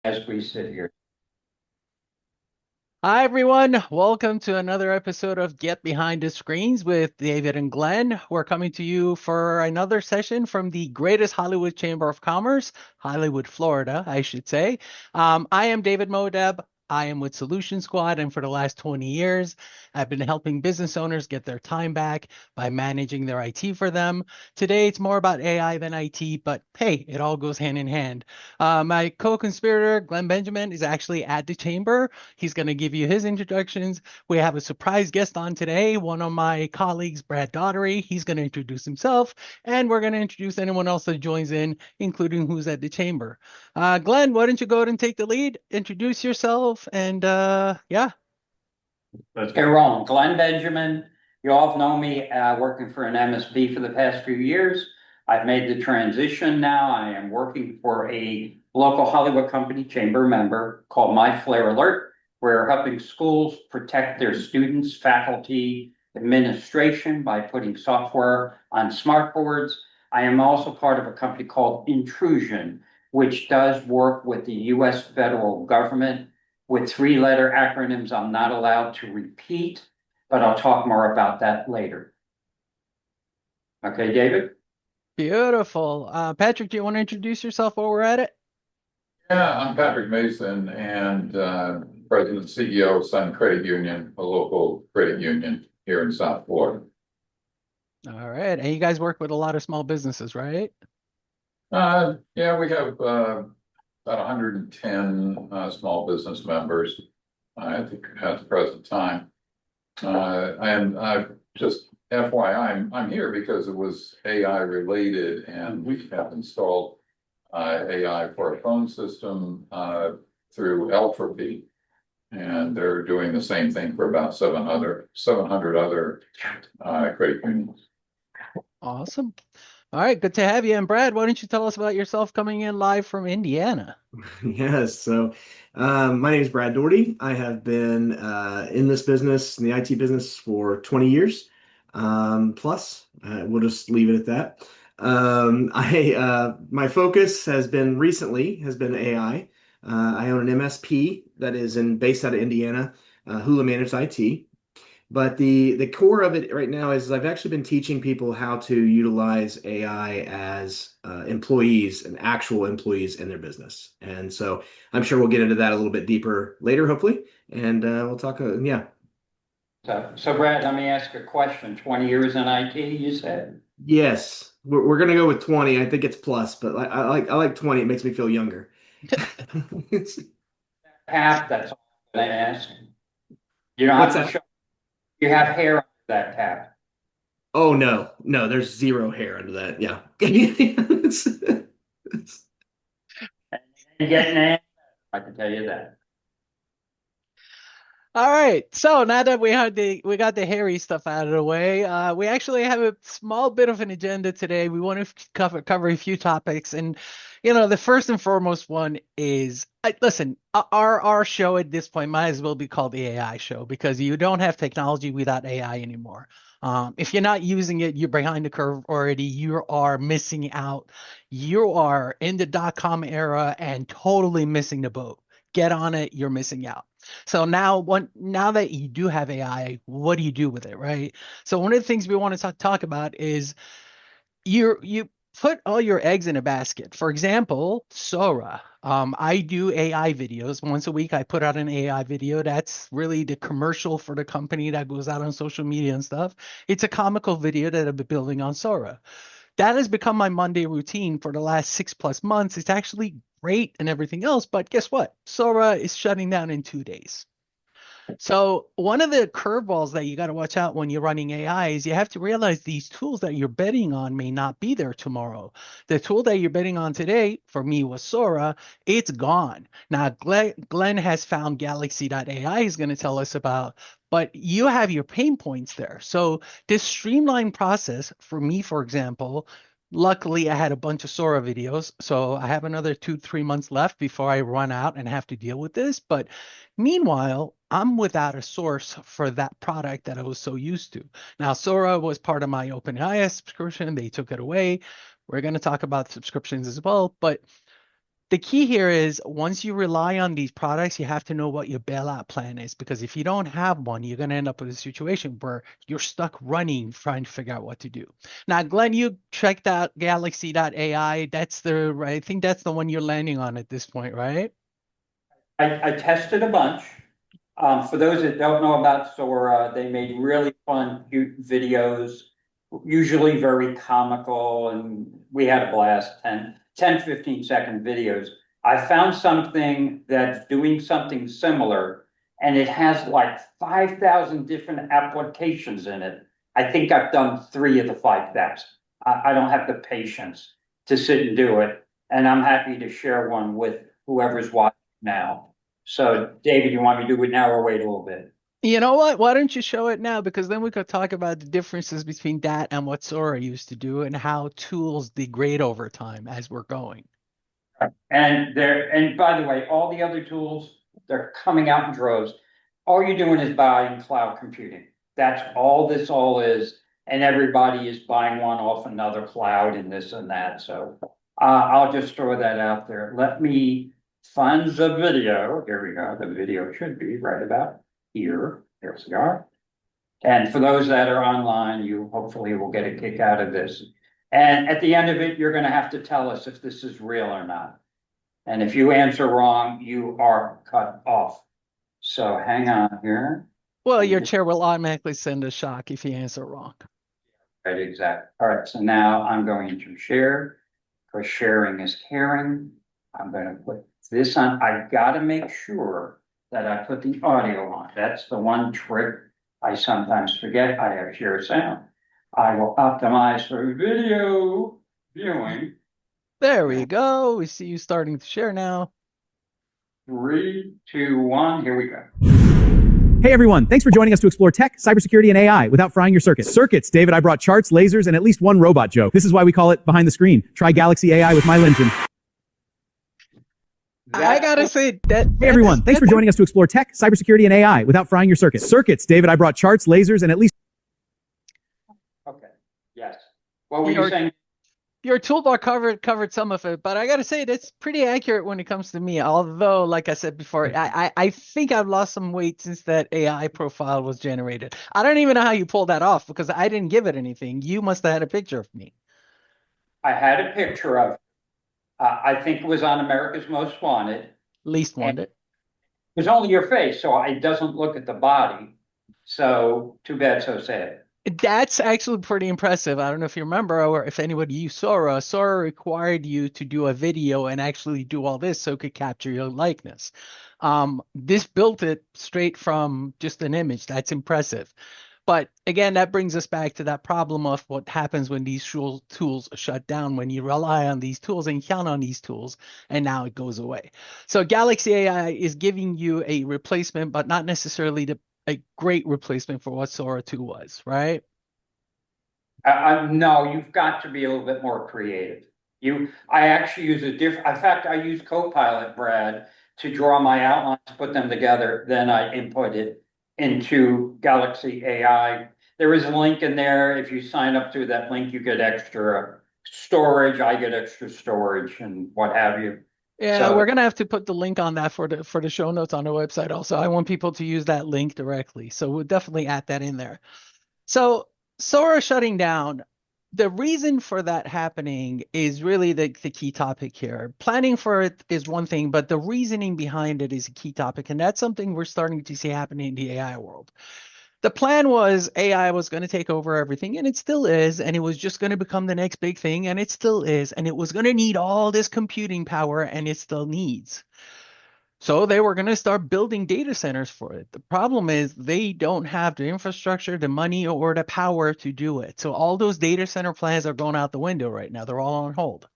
as we sit here. Hi, everyone. Welcome to another episode of Get Behind the Screens with David and Glenn. We're coming to you for another session from the greatest Hollywood Chamber of Commerce, Hollywood, Florida, I should say. I am David Modeb. I am with Solution Squad, and for the last 20 years, I've been helping business owners get their time back by managing their IT for them. Today, it's more about AI than IT, but hey, it all goes hand in hand. My co-conspirator, Glenn Benjamin, is actually at the chamber. He's going to give you his introductions. We have a surprise guest on today, one of my colleagues, Brad Daughtry. He's going to introduce himself, and we're going to introduce anyone else that joins in, including who's at the chamber. Glenn, why don't you go ahead and take the lead, introduce yourself, and yeah. Let's get rolling. Glen Benjamin, you all have known me working for an MSP for the past few years. I've made the transition now. I am working for a local Hollywood company, chamber member, called My Flare Alert. We're helping schools protect their students, faculty, administration by putting software on smart boards. I am also part of a company called Intrusion, which does work with the US federal government with three-letter acronyms I'm not allowed to repeat, but I'll talk more about that later. Okay, David? Beautiful. Patrick, do you want to introduce yourself while we're at it? Yeah, I'm Patrick Mason and President and CEO of Sun Credit Union, a local credit union here in South Florida. All right. And you guys work with a lot of small businesses, right? Yeah, we have about 110 small business members, I think, at the present time. And I just FYI, I'm here because it was AI related, and we have installed AI for our phone system through Daughtry, and they're doing the same thing for about 700 other credit unions. Awesome. All right, good to have you. And Brad, why don't you tell us about yourself coming in live from Indiana? Yes. My name is Brad Daughtry. I have been in this business, in the IT business, for 20 years plus. We'll just leave it at that. My focus has been AI. I own an MSP that is based out of Indiana, Hula Managed IT. But the core of it right now is I've actually been teaching people how to utilize AI as employees and actual employees in their business. And so I'm sure we'll get into that a little bit deeper later, hopefully. And we'll talk. Yeah. So Brad, let me ask a question. 20 years in IT, you said? Yes. We're gonna go with 20. I think it's plus, but I like 20. It makes me feel younger. Cap, that's all I'm gonna ask. You don't What's have to that? show you have hair under that cap. Oh no, no, there's zero hair under that. Yeah. It's- And getting an I can tell you that. All right. So now that we got the hairy stuff out of the way, we actually have a small bit of an agenda today. We want to cover a few topics, and the first and foremost one is listen. Our show at this point might as well be called the AI show because you don't have technology without AI anymore. If you're not using it, you're behind the curve already. You are missing out. You are in the dot-com era and totally missing the boat. Get on it. You're missing out. So now that you do have AI, what do you do with it, right? So one of the things we want to talk about is you put all your eggs in a basket. For example, Sora. I do AI videos once a week. I put out an AI video. That's really the commercial for the company that goes out on social media and stuff. It's a comical video that I've been building on Sora. That has become my Monday routine for the last 6+ months. It's actually great and everything else, but guess what? Sora is shutting down in 2 days. So one of the curveballs that you got to watch out when you're running AI is you have to realize these tools that you're betting on may not be there tomorrow. The tool that you're betting on today, for me, was Sora. It's gone. Now, Glenn has found Galaxy.ai he's going to tell us about, but you have your pain points there. So this streamlined process for me, for example, luckily I had a bunch of Sora videos, so I have another 2, 3 months left before I run out and have to deal with this. But meanwhile, I'm without a source for that product that I was so used to. Now, Sora was part of my OpenAI subscription. They took it away. We're going to talk about subscriptions as well. But the key here is once you rely on these products, you have to know what your bailout plan is, because if you don't have one, you're going to end up with a situation where you're stuck running trying to figure out what to do. Now, Glenn, you checked out Galaxy.ai. I think that's the one you're landing on at this point, right? I tested a bunch. For those that don't know about Sora, they made really fun, cute videos, usually very comical, and we had a blast, 15-second videos. I found something that's doing something similar, and it has like 5,000 different applications in it. I think I've done 3 of the 5,000. I don't have the patience to sit and do it, and I'm happy to share one with whoever's watching now. So, David, you want me to do it now or wait a little bit? You know what? Why don't you show it now? Because then we could talk about the differences between that and what Sora used to do and how tools degrade over time as we're going. And by the way, all the other tools, they're coming out in droves. All you're doing is buying cloud computing. That's all this all is. And everybody is buying one off another cloud and this and that. So I'll just throw that out there. Let me find the video. Here we go. The video should be right about here. There we are. And for those that are online, you hopefully will get a kick out of this. And at the end of it, you're going to have to tell us if this is real or not. And if you answer wrong, you are cut off. So hang on here. Well, your chair will automatically send a shock if you answer wrong. Right, exactly. All right, so now I'm going to share, because sharing is caring. I'm going to put this on. I've got to make sure that I put the audio on. That's the one trick I sometimes forget. I have share sound. I will optimize for video viewing. There we go. We see you starting to share now. 3, 2, 1, here we go. Hey everyone, thanks for joining us to explore tech, cybersecurity, and AI without frying your circuits. Circuits, David, I brought charts, lasers, and at least one robot joke. This is why we call it Behind the Screen. Try Galaxy AI with my engine. I gotta say that. Hey everyone, thanks for joining us to explore tech, cybersecurity, and AI without frying your circuits. Circuits, David, I brought charts, lasers, and at least. Okay, yes. What were you saying? Your toolbar covered some of it, but I gotta say that's pretty accurate when it comes to me. Although, like I said before, I think I've lost some weight since that AI profile was generated. I don't even know how you pulled that off because I didn't give it anything. You must have had a picture of me. I had a picture of, I think it was on America's Most Wanted. Least wanted. It was only your face, so it doesn't look at the body. So too bad, so sad. That's actually pretty impressive. I don't know if you remember or if anybody used Sora. Sora required you to do a video and actually do all this so it could capture your likeness. This built it straight from just an image. That's impressive. But again, that brings us back to that problem of what happens when these tools shut down, when you rely on these tools and count on these tools, and now it goes away. So Galaxy AI is giving you a replacement, but not necessarily a great replacement for what Sora 2 was, right? No, you've got to be a little bit more creative. I actually use a different, in fact, I use Copilot, Brad, to draw my outlines, put them together, then I input it into Galaxy AI. There is a link in there. If you sign up through that link, you get extra storage. I get extra storage and what have you. Yeah, so we're gonna have to put the link on that for the show notes on the website also. I want people to use that link directly. So we'll definitely add that in there. So Sora shutting down, the reason for that happening is really the key topic here. Planning for it is one thing, but the reasoning behind it is a key topic. And that's something we're starting to see happening in the AI world. The plan was AI was going to take over everything, and it still is, and it was just going to become the next big thing, and it still is, and it was going to need all this computing power, and it still needs. So they were going to start building data centers for it. The problem is they don't have the infrastructure, the money, or the power to do it. So all those data center plans are going out the window right now. They're all on hold.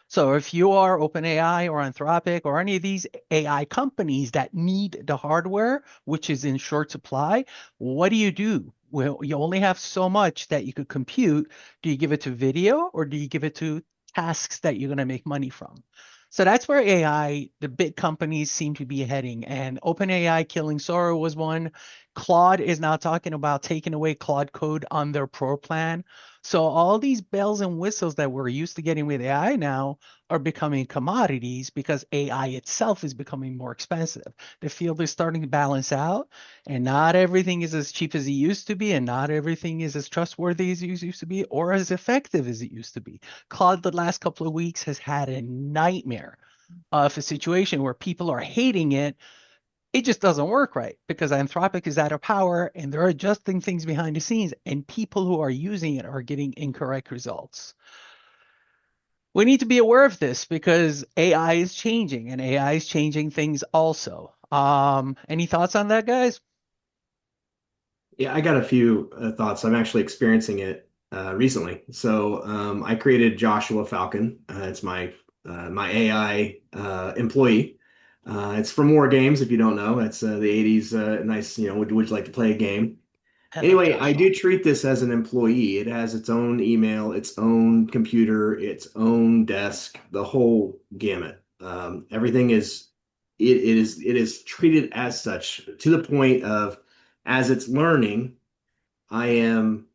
So if you are OpenAI or Anthropic or any of these AI companies that need the hardware, which is in short supply, what do? Well, you only have so much that you could compute. Do you give it to video or do you give it to tasks that you're going to make money from? So that's where AI, the big companies seem to be heading. And OpenAI killing Sora was one. Claude is now talking about taking away Claude code on their Pro plan. So all these bells and whistles that we're used to getting with AI now are becoming commodities because AI itself is becoming more expensive. The field is starting to balance out, and not everything is as cheap as it used to be, and not everything is as trustworthy as it used to be, or as effective as it used to be. Claude, the last couple of weeks, has had a nightmare of a situation where people are hating it. It just doesn't work right because Anthropic is out of power and they're adjusting things behind the scenes, and people who are using it are getting incorrect results. We need to be aware of this because AI is changing and AI is changing things also. Any thoughts on that, guys? Yeah, I got a few thoughts. I'm actually experiencing it recently. So I created Joshua Falcon. It's my AI employee. It's from War Games, if you don't know. It's the 80s. Nice, would you like to play a game? I love Anyway, I Joshua. do treat this as an employee. It has its own email, its own computer, its own desk, the whole gamut. Everything it is treated as such to the point of as it's learning, I am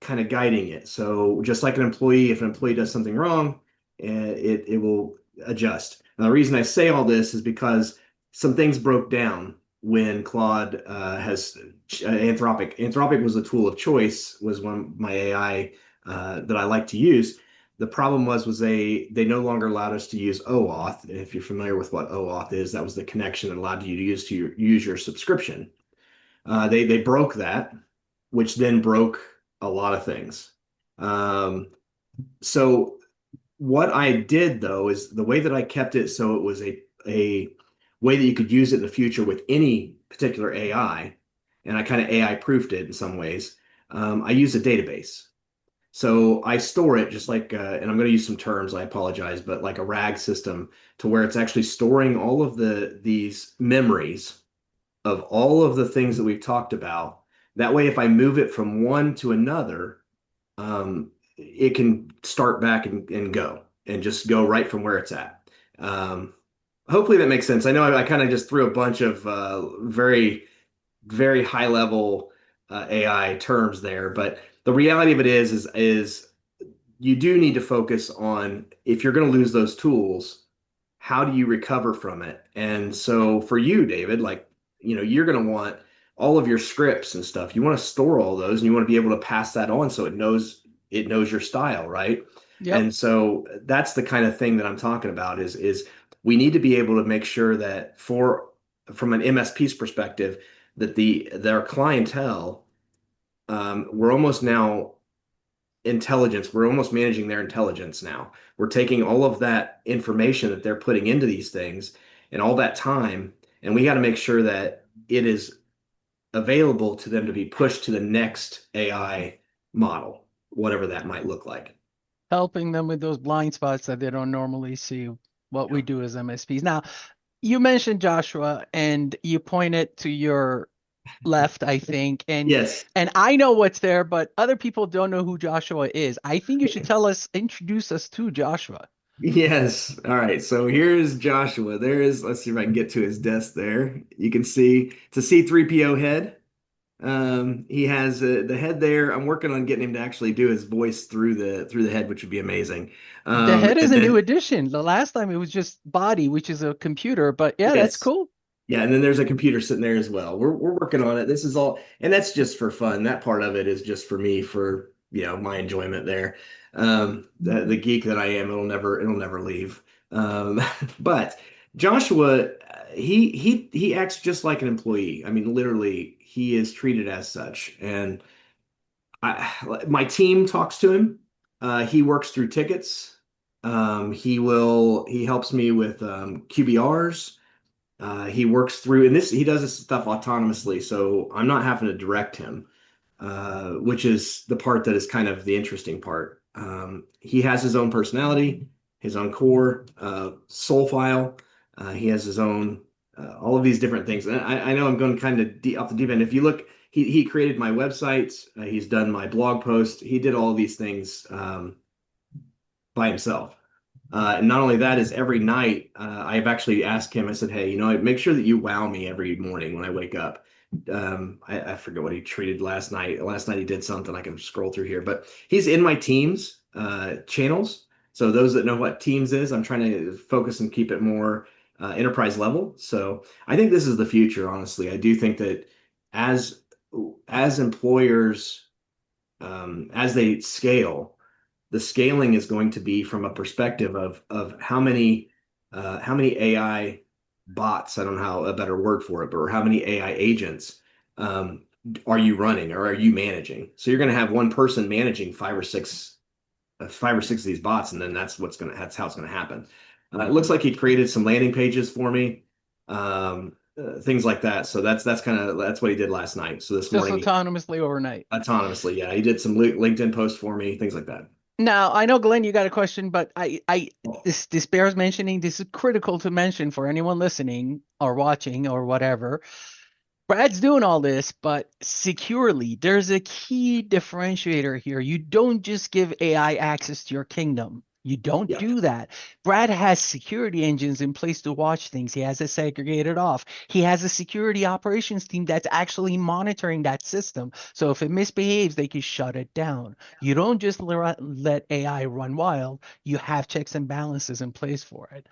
kind of guiding it. So just like an employee, if an employee does something wrong, it will adjust. Now, the reason I say all this is because some things broke down when Claude has Anthropic. Anthropic was a tool of choice, was one of my AI that I like to use. The problem was they no longer allowed us to use OAuth. If you're familiar with what OAuth is, that was the connection that allowed you to use your subscription. They broke that, which then broke a lot of things. Um, so what I did though is the way that I kept it so it was a way that you could use it in the future with any particular AI, and I kind of AI proofed it in some ways. I use a database. So I store it just like, and I'm going to use some terms, I apologize, but like a RAG system to where it's actually storing all of these memories of all of the things that we've talked about. That way, if I move it from one to another, it can start back and go and just go right from where it's at. Hopefully that makes sense. I know I kind of just threw a bunch of very, very high level AI terms there, but the reality of it is you do need to focus on if you're going to lose those tools, how do you recover from it? And so for you, David, like, you're going to want all of your scripts and stuff. You want to store all those and you want to be able to pass that on so it knows your style, right? Yep. And so that's the kind of thing that I'm talking about is we need to be able to make sure that from an MSP's perspective that their clientele we're almost now intelligence. We're almost managing their intelligence now. We're taking all of that information that they're putting into these things and all that time, and we got to make sure that it is available to them to be pushed to the next AI model, whatever that might look like. Helping them with those blind spots that they don't normally see what Yeah. we do as MSPs. Now, you mentioned Joshua and you pointed to your left, I think, and Yes. and I know what's there, but other people don't know who Joshua is. I think you should introduce us to Joshua. Yes. All right. So here's Joshua. Let's see if I can get to his desk there. You can see it's a C3PO head. He has the head there. I'm working on getting him to actually do his voice through the head, which would be amazing. The head is And a new then addition. The last time it was just body, which is a computer, but yeah, that's yes, cool. yeah, and then there's a computer sitting there as well. We're working on it. This is all, and that's just for fun. That part of it is just for me, for my enjoyment there. The geek that I am, it'll never leave. Um, but Joshua, he acts just like an employee. I mean, literally, he is treated as such, and my team talks to him. He works through tickets. He helps me with QBRs. He works through, and he does this stuff autonomously, so I'm not having to direct him, which is the part that is kind of the interesting part. He has his own personality, his own core, soul file. He has his own, all of these different things. And I know I'm going kind of off the deep end. If you look, he created my website. He's done my blog post. He did all of these things by himself. And not only that is every night, I've actually asked him, I said, hey, make sure that you wow me every morning when I wake up. I forget what he treated last night. Last night he did something. I can scroll through here, but he's in my Teams channels. So those that know what Teams is, I'm trying to focus and keep it more enterprise level. So I think this is the future, honestly. I do think that as as employers, as they scale, the scaling is going to be from a perspective of how many AI bots, I don't know how a better word for it, but how many AI agents are you running or are you managing? So you're going to have one person managing five or six of these bots, and then that's how it's going to happen. It looks like he created some landing pages for me, things like that. So that's what he did last night. So this Just morning, autonomously overnight. autonomously, yeah, he did some LinkedIn posts for me, things like that. Now, I know, Glenn, you got a question, but this bears mentioning. This is critical to mention for anyone listening or watching or whatever. Brad's doing all this, but securely. There's a key differentiator here. You don't just give AI access to your kingdom. You don't Yeah, do that. Brad has security engines in place to watch things. He has it segregated off. He has a security operations team that's actually monitoring that system. So if it misbehaves, they can shut it down. You don't just let AI run wild. You have checks and balances in place for it.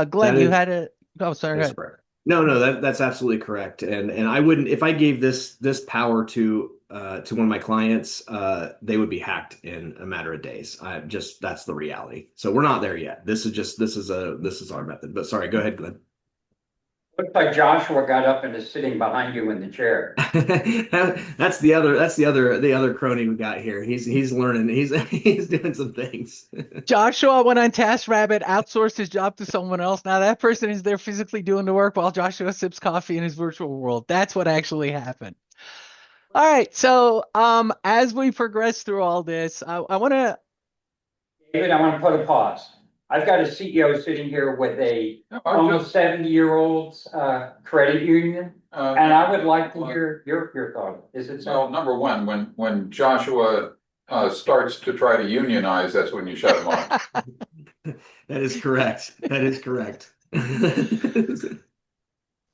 Glenn, that you is had a. Oh, sorry. Go that's ahead. correct. No, that's absolutely correct. And I wouldn't, if I gave this power to one of my clients, they would be hacked in a matter of days. That's the reality. So we're not there yet. This is our method. But sorry, go ahead, Glenn. Looks like Joshua got up and is sitting behind you in the chair. That's the other crony we got here. He's learning. He's doing some things. Joshua went on TaskRabbit, outsourced his job to someone else. Now that person is there physically doing the work while Joshua sips coffee in his virtual world. That's what actually happened. All right. So, as we progress through all this, I want to. David, I want to put a pause. I've got a CEO sitting here with a almost 70-year-old credit union, and I would like to hear your thought. Is it so? Well, number one, when Joshua starts to try to unionize, that's when you shut him off. That is correct. That is correct. You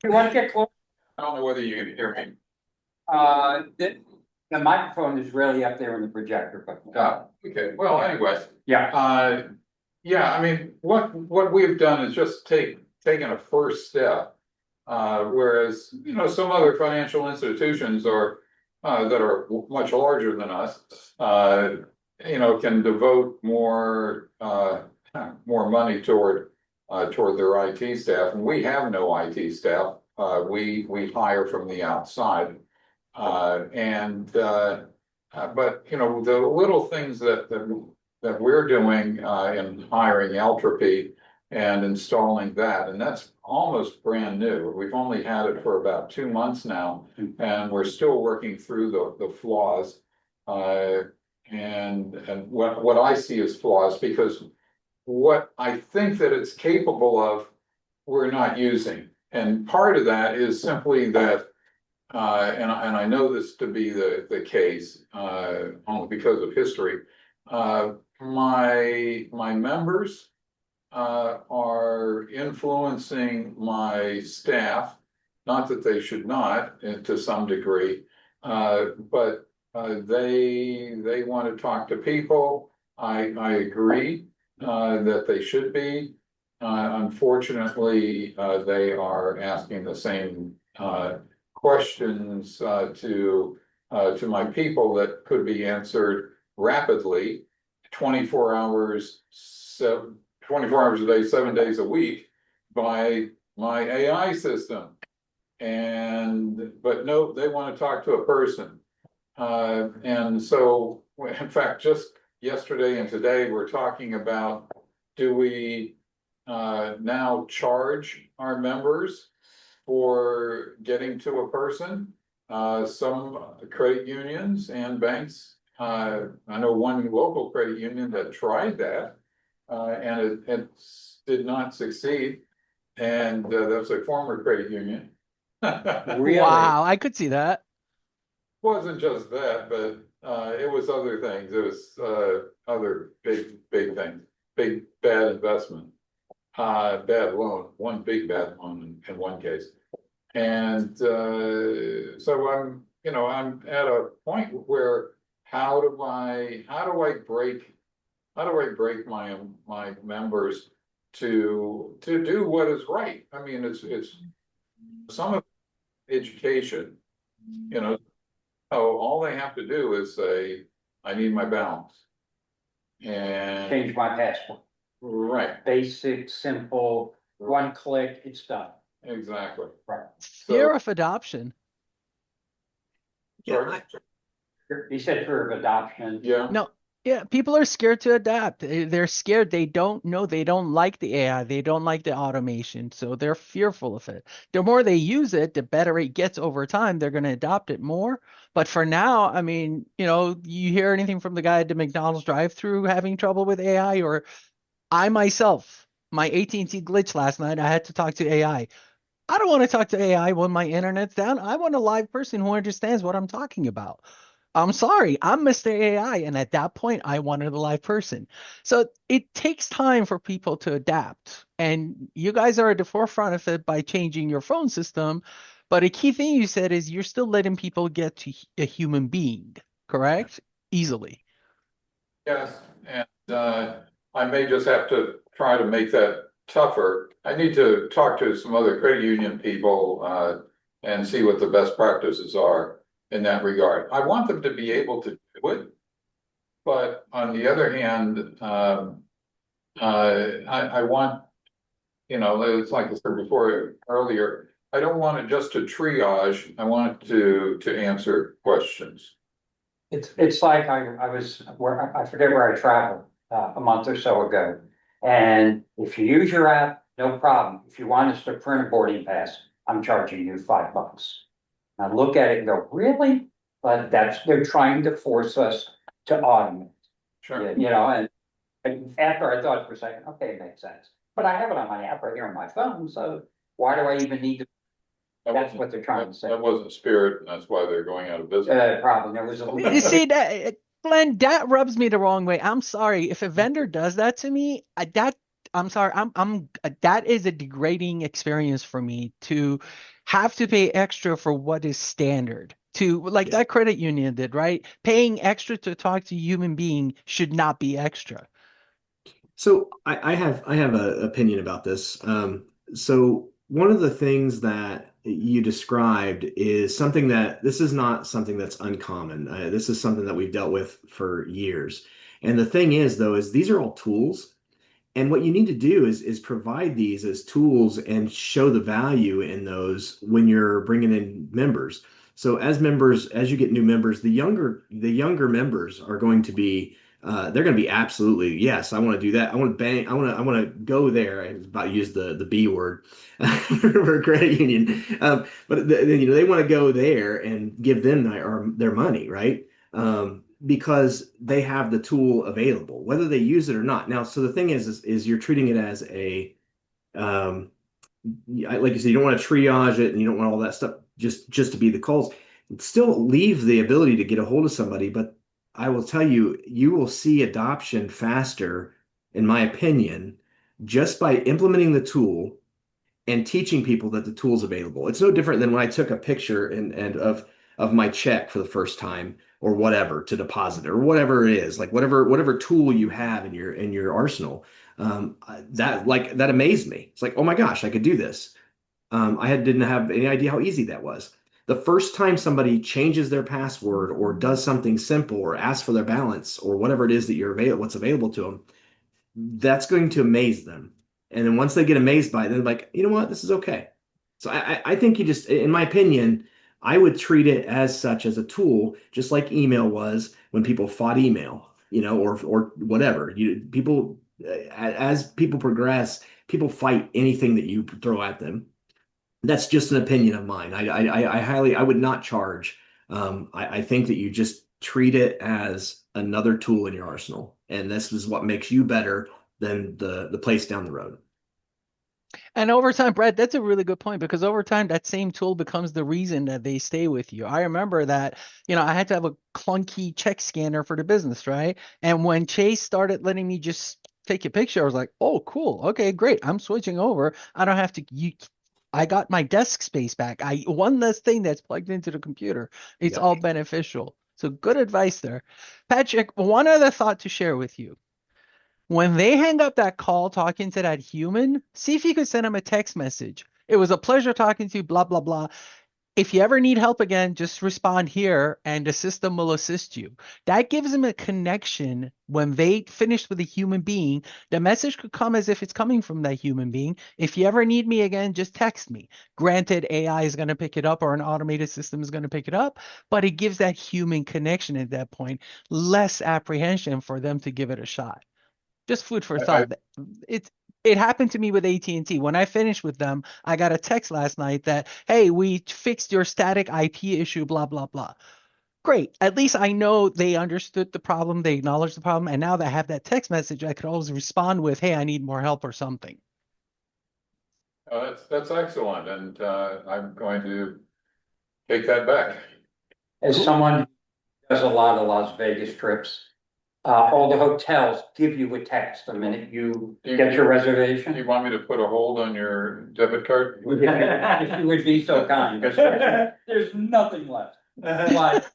want to get close? I don't know whether you can hear me. The microphone is really up there in the projector, but Okay. Well, anyway, yeah. yeah. I mean, what we've done is just taken a first step, whereas some other financial institutions are that are much larger than us, can devote more money toward their IT staff, and we have no IT staff. We hire from the outside. But the little things that we're doing in hiring Entropy and installing that, and that's almost brand new. We've only had it for about 2 months now, and we're still working through the flaws. And what I see as flaws, because what I think that it's capable of, we're not using. And part of that is simply that and I know this to be the case only because of history. My members are influencing my staff, not that they should not, to some degree, but they want to talk to people. I agree that they should be. Unfortunately, they are asking the same questions to my people that could be answered rapidly, 24 hours, 24 hours a day, 7 days a week by my AI system. But no, they want to talk to a person. And so, in fact, just yesterday and today, we're talking about, do we now charge our members for getting to a person? Some credit unions and banks, I know one local credit union that tried that, and it did not succeed. And that's a former credit union. Really? Wow, I could see that. Wasn't just that, but it was other things. It was other big things. big bad investment, bad loan, one big bad loan in one case. And so I'm at a point where how do I break my members to do what is right? I mean, it's some of education, so all they have to do is say, I need my balance. And Change my password. right, Basic, simple, one click, it's done. exactly. Right. Fear of adoption. Sorry? He said fear of adoption. Yeah. No, yeah, people are scared to adapt. They're scared. They don't know. They don't like the AI. They don't like the automation. So they're fearful of it. The more they use it, the better it gets over time. They're going to adopt it more. But for now, I mean, you hear anything from the guy at the McDonald's drive-through having trouble with AI, or I myself, my AT&T glitch last night, I had to talk to AI. I don't want to talk to AI when my internet's down. I want a live person who understands what I'm talking about. I'm sorry, I'm Mr. AI. And at that point, I wanted a live person. So it takes time for people to adapt. And you guys are at the forefront of it by changing your phone system. But a key thing you said is you're still letting people get to a human being, correct? Easily. Yes, and I may just have to try to make that tougher. I need to talk to some other credit union people and see what the best practices are in that regard. I want them to be able to do it, but on the other hand, I want, it's like I said before earlier, I don't want it just to triage. I want it to answer questions. It's like I was where I forget where I traveled a month or so ago. And if you use your app, no problem. If you want us to print a boarding pass, I'm charging you $5. I look at it and go, really? But they're trying to force us to automate. Sure. And after I thought for a second, okay, it makes sense. But I have it on my app right here on my phone, so why do I even need to? That's what they're trying to say. That wasn't Spirit, and that's why they're going out of business. Problem. There was a You see that, Glenn, that rubs me the wrong way. I'm sorry. If a vendor does that to me, I'm sorry. That is a degrading experience for me to have to pay extra for what is standard. That credit union did, right? Paying extra to talk to a human being should not be extra. So I have an opinion about this. So one of the things that you described is something this is not something that's uncommon. This is something that we've dealt with for years. And the thing is, though, is these are all tools. And what you need to do is provide these as tools and show the value in those when you're bringing in members. So as you get new members, the younger members are going to be they're going to be absolutely, yes, I want to do that. I want to bang. I want to go there. I was about to use the B word for credit union. But they want to go there and give them their money, right? Because they have the tool available, whether they use it or not. Now, so the thing is you're treating it as a, like you said, you don't want to triage it and you don't want all that stuff just to be the calls. Still leave the ability to get a hold of somebody, but I will tell you, you will see adoption faster, in my opinion, just by implementing the tool and teaching people that the tool's available. It's no different than when I took a picture and of my check for the first time or whatever to deposit it or whatever it is, like whatever tool you have in your arsenal. That amazed me. It's like, oh my gosh, I could do this. Didn't have any idea how easy that was. The first time somebody changes their password or does something simple or asks for their balance or whatever it is that what's available to them, that's going to amaze them. And then once they get amazed by it, they're like, you know what, this is okay. So I think in my opinion, I would treat it as such as a tool, just like email was when people fought email, or whatever. As people progress, people fight anything that you throw at them. That's just an opinion of mine. I would not charge. I think that you just treat it as another tool in your arsenal, and this is what makes you better than the place down the road. And over time, Brad, that's a really good point, because over time, that same tool becomes the reason that they stay with you. I remember that, I had to have a clunky check scanner for the business, right? And when Chase started letting me just take a picture. I was like, oh, cool. Okay, great. I'm switching over. I don't have to. I got my desk space back. One less thing that's plugged into the computer. It's Yeah. all beneficial. So good advice there. Patrick, one other thought to share with you. When they hang up that call talking to that human, see if you could send them a text message. It was a pleasure talking to you, blah, blah, blah. If you ever need help again, just respond here and the system will assist you. That gives them a connection when they finish with a human being. The message could come as if it's coming from that human being. If you ever need me again, just text me. Granted, AI is going to pick it up or an automated system is going to pick it up, but it gives that human connection at that point, less apprehension for them to give it a shot. Just food for thought. It happened to me with AT&T. When I finished with them, I got a text last night that, hey, we fixed your static IP issue, blah, blah, blah. Great. At least I know they understood the problem, they acknowledged the problem, and now that I have that text message, I could always respond with, hey, I need more help or something. That's excellent, and I'm going to take that back. As someone who does a lot of Las Vegas trips, all the hotels give you a text the minute you get your reservation. Do you want me to put a hold on your debit card? If you would be so kind, because there's nothing left. But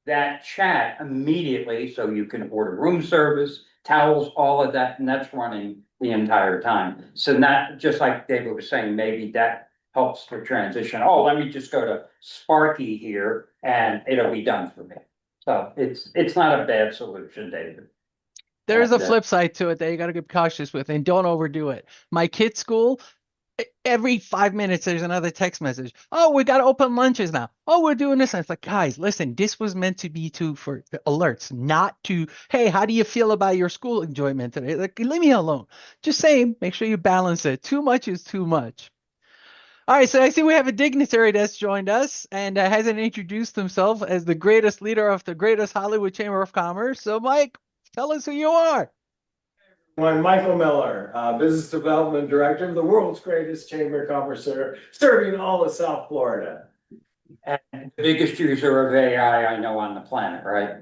that chat immediately, so you can order room service, towels, all of that, and that's running the entire time. So not just like David was saying, maybe that helps the transition. Oh, let me just go to Sparky here and it'll be done for me. So it's not a bad solution, David. There's a flip side to it that you got to be cautious with, and don't overdo it. My kid's school, every 5 minutes there's another text message. Oh, we got to open lunches now. Oh, we're doing this. And it's like, guys, listen, this was meant to be for alerts, not to, hey, how do you feel about your school enjoyment today? Like, leave me alone. Just saying, make sure you balance it. Too much is too much. All right, so I see we have a dignitary that's joined us and hasn't introduced himself as the greatest leader of the greatest Hollywood Chamber of Commerce. So, Mike, tell us who you are. I'm Michael Miller, Business Development Director of the world's greatest Chamber of Commerce, serving all of South Florida. And the biggest user of AI I know on the planet, right?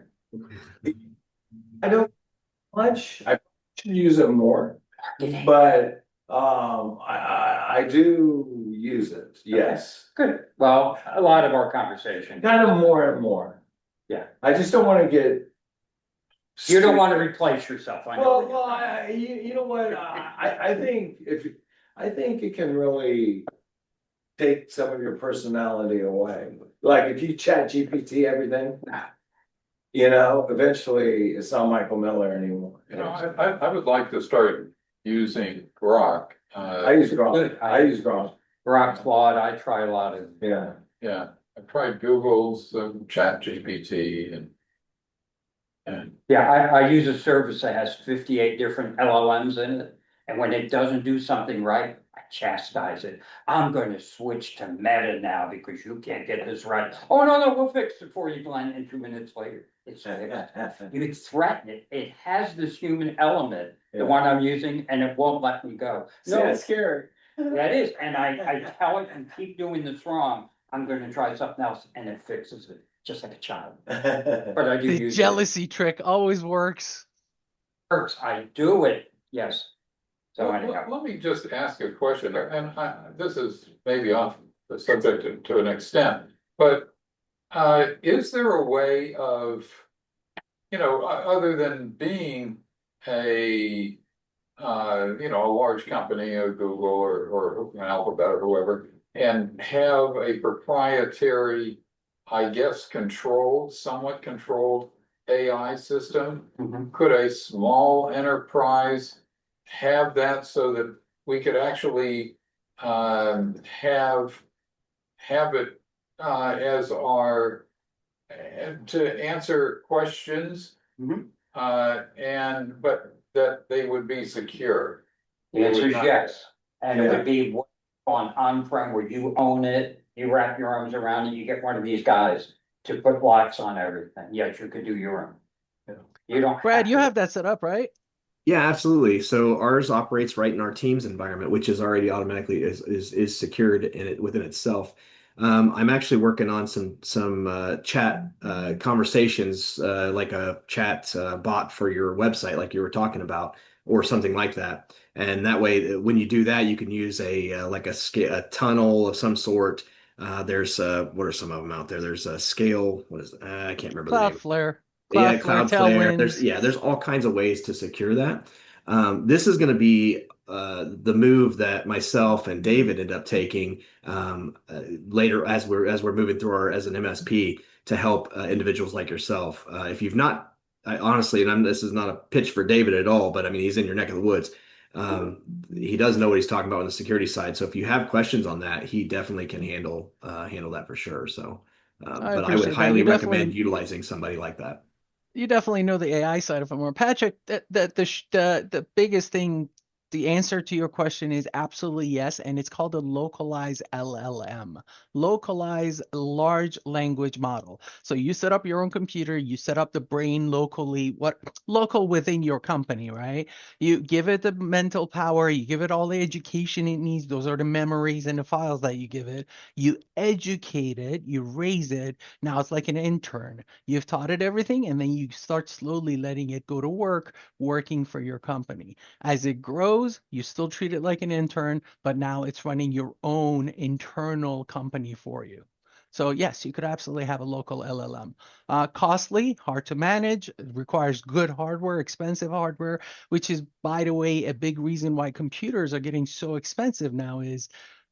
I don't much. I should use it more, but I do use it. Yes. Good. Well, a lot of our conversation. Kind of more and more. Yeah. I just don't want to get. You don't want to replace yourself. I know. Well, you know what? I think it can really take some of your personality away. Like if you chat GPT everything, eventually it's not Michael Miller anymore. I would like to start using Grok. I use Grok. I use Grok. Grok, Claude, I try a lot of. Yeah. Yeah, I've tried Google's Chat GPT and. Yeah, I use a service that has 58 different LLMs in it. And when it doesn't do something right, I chastise it. I'm going to switch to Meta now because you can't get this right. Oh, no, we'll fix it for you, Glenn. And 2 minutes later, it's you threaten it. It has this human element, the one I'm using, and it won't let me go. No, that's scary. That is. And I tell it and keep doing this wrong. I'm going to try something else, and it fixes it. Just like a child. But I do The use jealousy trick always works. Works. I do it. Yes. So Well, anyhow. let me just ask a question, and this is maybe off the subject to an extent, but is there a way of, other than being a large company, a Google or an Alphabet or whoever, and have a proprietary, I guess, somewhat controlled AI system? Mhm. Could a small enterprise have that so that we could actually have it as our to answer questions, Mhm. but that they would be secure? The answer is yes. And it would be on-prem where you own it, you wrap your arms around it, you get one of these guys to put locks on everything. Yes, you could do your own. You don't. Brad, you have that set up, right? Yeah, absolutely. So ours operates right in our Teams environment, which is already automatically is secured in it within itself. I'm actually working on some chat conversations, like a chat bot for your website, like you were talking about, or something like that. And that way, when you do that, you can use a like a tunnel of some sort. There's what are some of them out there? There's a scale. What is I can't remember the name. Cloudflare, Yeah, Cloudflare, Cloudflare. Tailwinds. There's all kinds of ways to secure that. This is going to be the move that myself and David end up taking later as we're moving through our as an MSP to help individuals like yourself. If you've not, honestly, and this is not a pitch for David at all, but I mean he's in your neck of the woods. He does know what he's talking about on the security side. So if you have questions on that, he definitely can handle that for sure. So, I but I would appreciate that. highly recommend utilizing somebody like that. You definitely know the AI side of it more. Patrick, the biggest thing, the answer to your question is absolutely yes, and it's called a localized LLM, localized large language model. So you set up your own computer, you set up the brain locally, local within your company, right? You give it the mental power, you give it all the education it needs. Those are the memories and the files that you give it. You educate it, you raise it. Now it's like an intern. You've taught it everything, and then you start slowly letting it go to work, working for your company. As it grows, you still treat it like an intern, but now it's running your own internal company for you. So yes, you could absolutely have a local LLM. Costly, hard to manage, requires good hardware, expensive hardware, which is, by the way, a big reason why computers are getting so expensive now is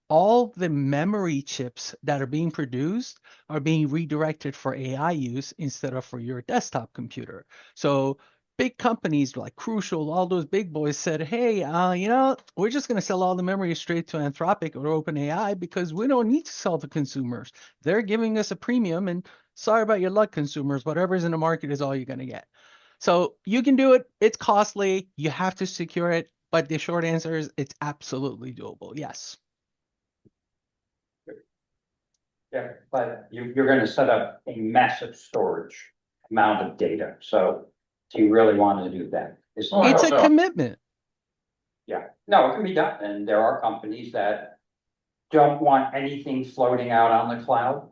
all the memory chips that are being produced are being redirected for AI use instead of for your desktop computer. So big companies like Crucial, all those big boys said, hey, we're just going to sell all the memory straight to Anthropic or OpenAI because we don't need to sell to consumers. They're giving us a premium, and sorry about your luck, consumers. Whatever's in the market is all you're going to get. So you can do it. It's costly. You have to secure it. But the short answer is it's absolutely doable. Yes. Yeah, but you're going to set up a massive storage amount of data. So do you really want to do that? It's a commitment. Yeah, no, it can be done. And there are companies that don't want anything floating out on the cloud.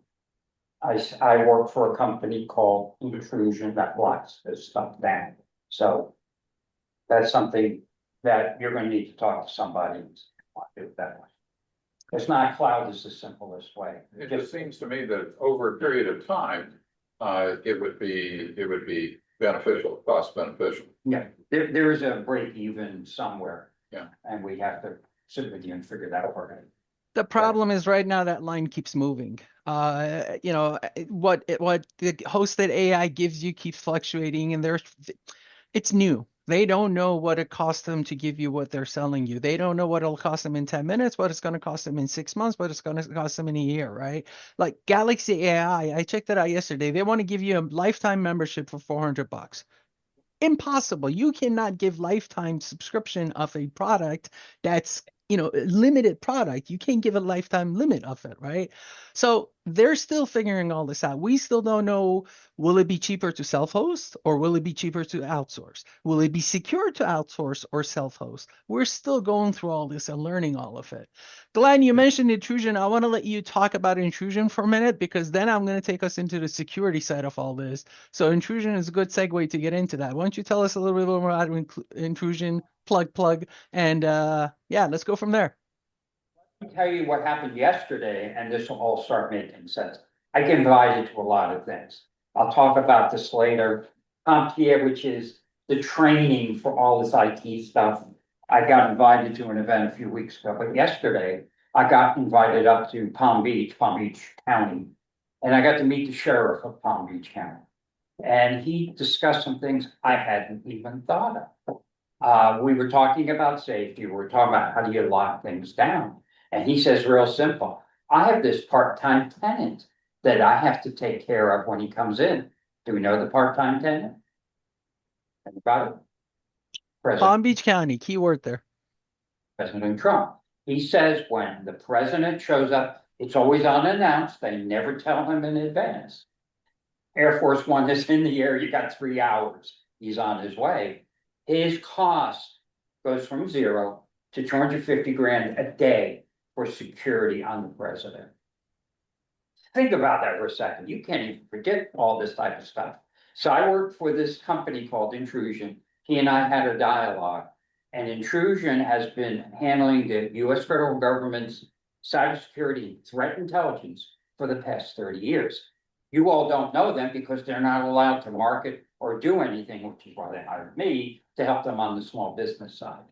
I work for a company called Intrusion that blocks this stuff down. So that's something that you're going to need to talk to somebody and do it that way. It's not cloud is the simplest way. It just seems to me that over a period of time, it would be beneficial, cost beneficial. Yeah, there is a break even somewhere. Yeah. And we have to sit with you and figure that part out. The problem is right now that line keeps moving. What the hosted AI gives you keeps fluctuating, and it's new. They don't know what it costs them to give you what they're selling you. They don't know what it'll cost them in 10 minutes, what it's going to cost them in 6 months, what it's going to cost them in a year, right? Like Galaxy AI, I checked it out yesterday. They want to give you a lifetime membership for $400. Impossible. You cannot give lifetime subscription of a product that's limited product. You can't give a lifetime limit of it, right? So they're still figuring all this out. We still don't know, will it be cheaper to self-host or will it be cheaper to outsource? Will it be secure to outsource or self-host? We're still going through all this and learning all of it. Glenn, you mentioned intrusion. I want to let you talk about intrusion for a minute because then I'm going to take us into the security side of all this. So intrusion is a good segue to get into that. Why don't you tell us a little bit more about intrusion, plug, and let's go from there. Let me tell you what happened yesterday, and this will all start making sense. I get invited to a lot of things. I'll talk about this later. CompTIA, which is the training for all this IT stuff. I got invited to an event a few weeks ago, but yesterday I got invited up to Palm Beach County, and I got to meet the sheriff of Palm Beach County. And he discussed some things I hadn't even thought of. We were talking about safety. We were talking about how do you lock things down. And he says, real simple, I have this part-time tenant that I have to take care of when he comes in. Do we know the part-time tenant? Anybody? Palm Beach County, keyword there. President Trump. He says when the president shows up, it's always unannounced. They never tell him in advance. Air Force One is in the air. You got 3 hours. He's on his way. His cost goes from 0 to $250 grand a day for security on the president. Think about that for a second. You can't even predict all this type of stuff. So I worked for this company called Intrusion. He and I had a dialogue, and Intrusion has been handling the US federal government's cybersecurity threat intelligence for the past 30 years. You all don't know them because they're not allowed to market or do anything, which is why they hired me to help them on the small business side.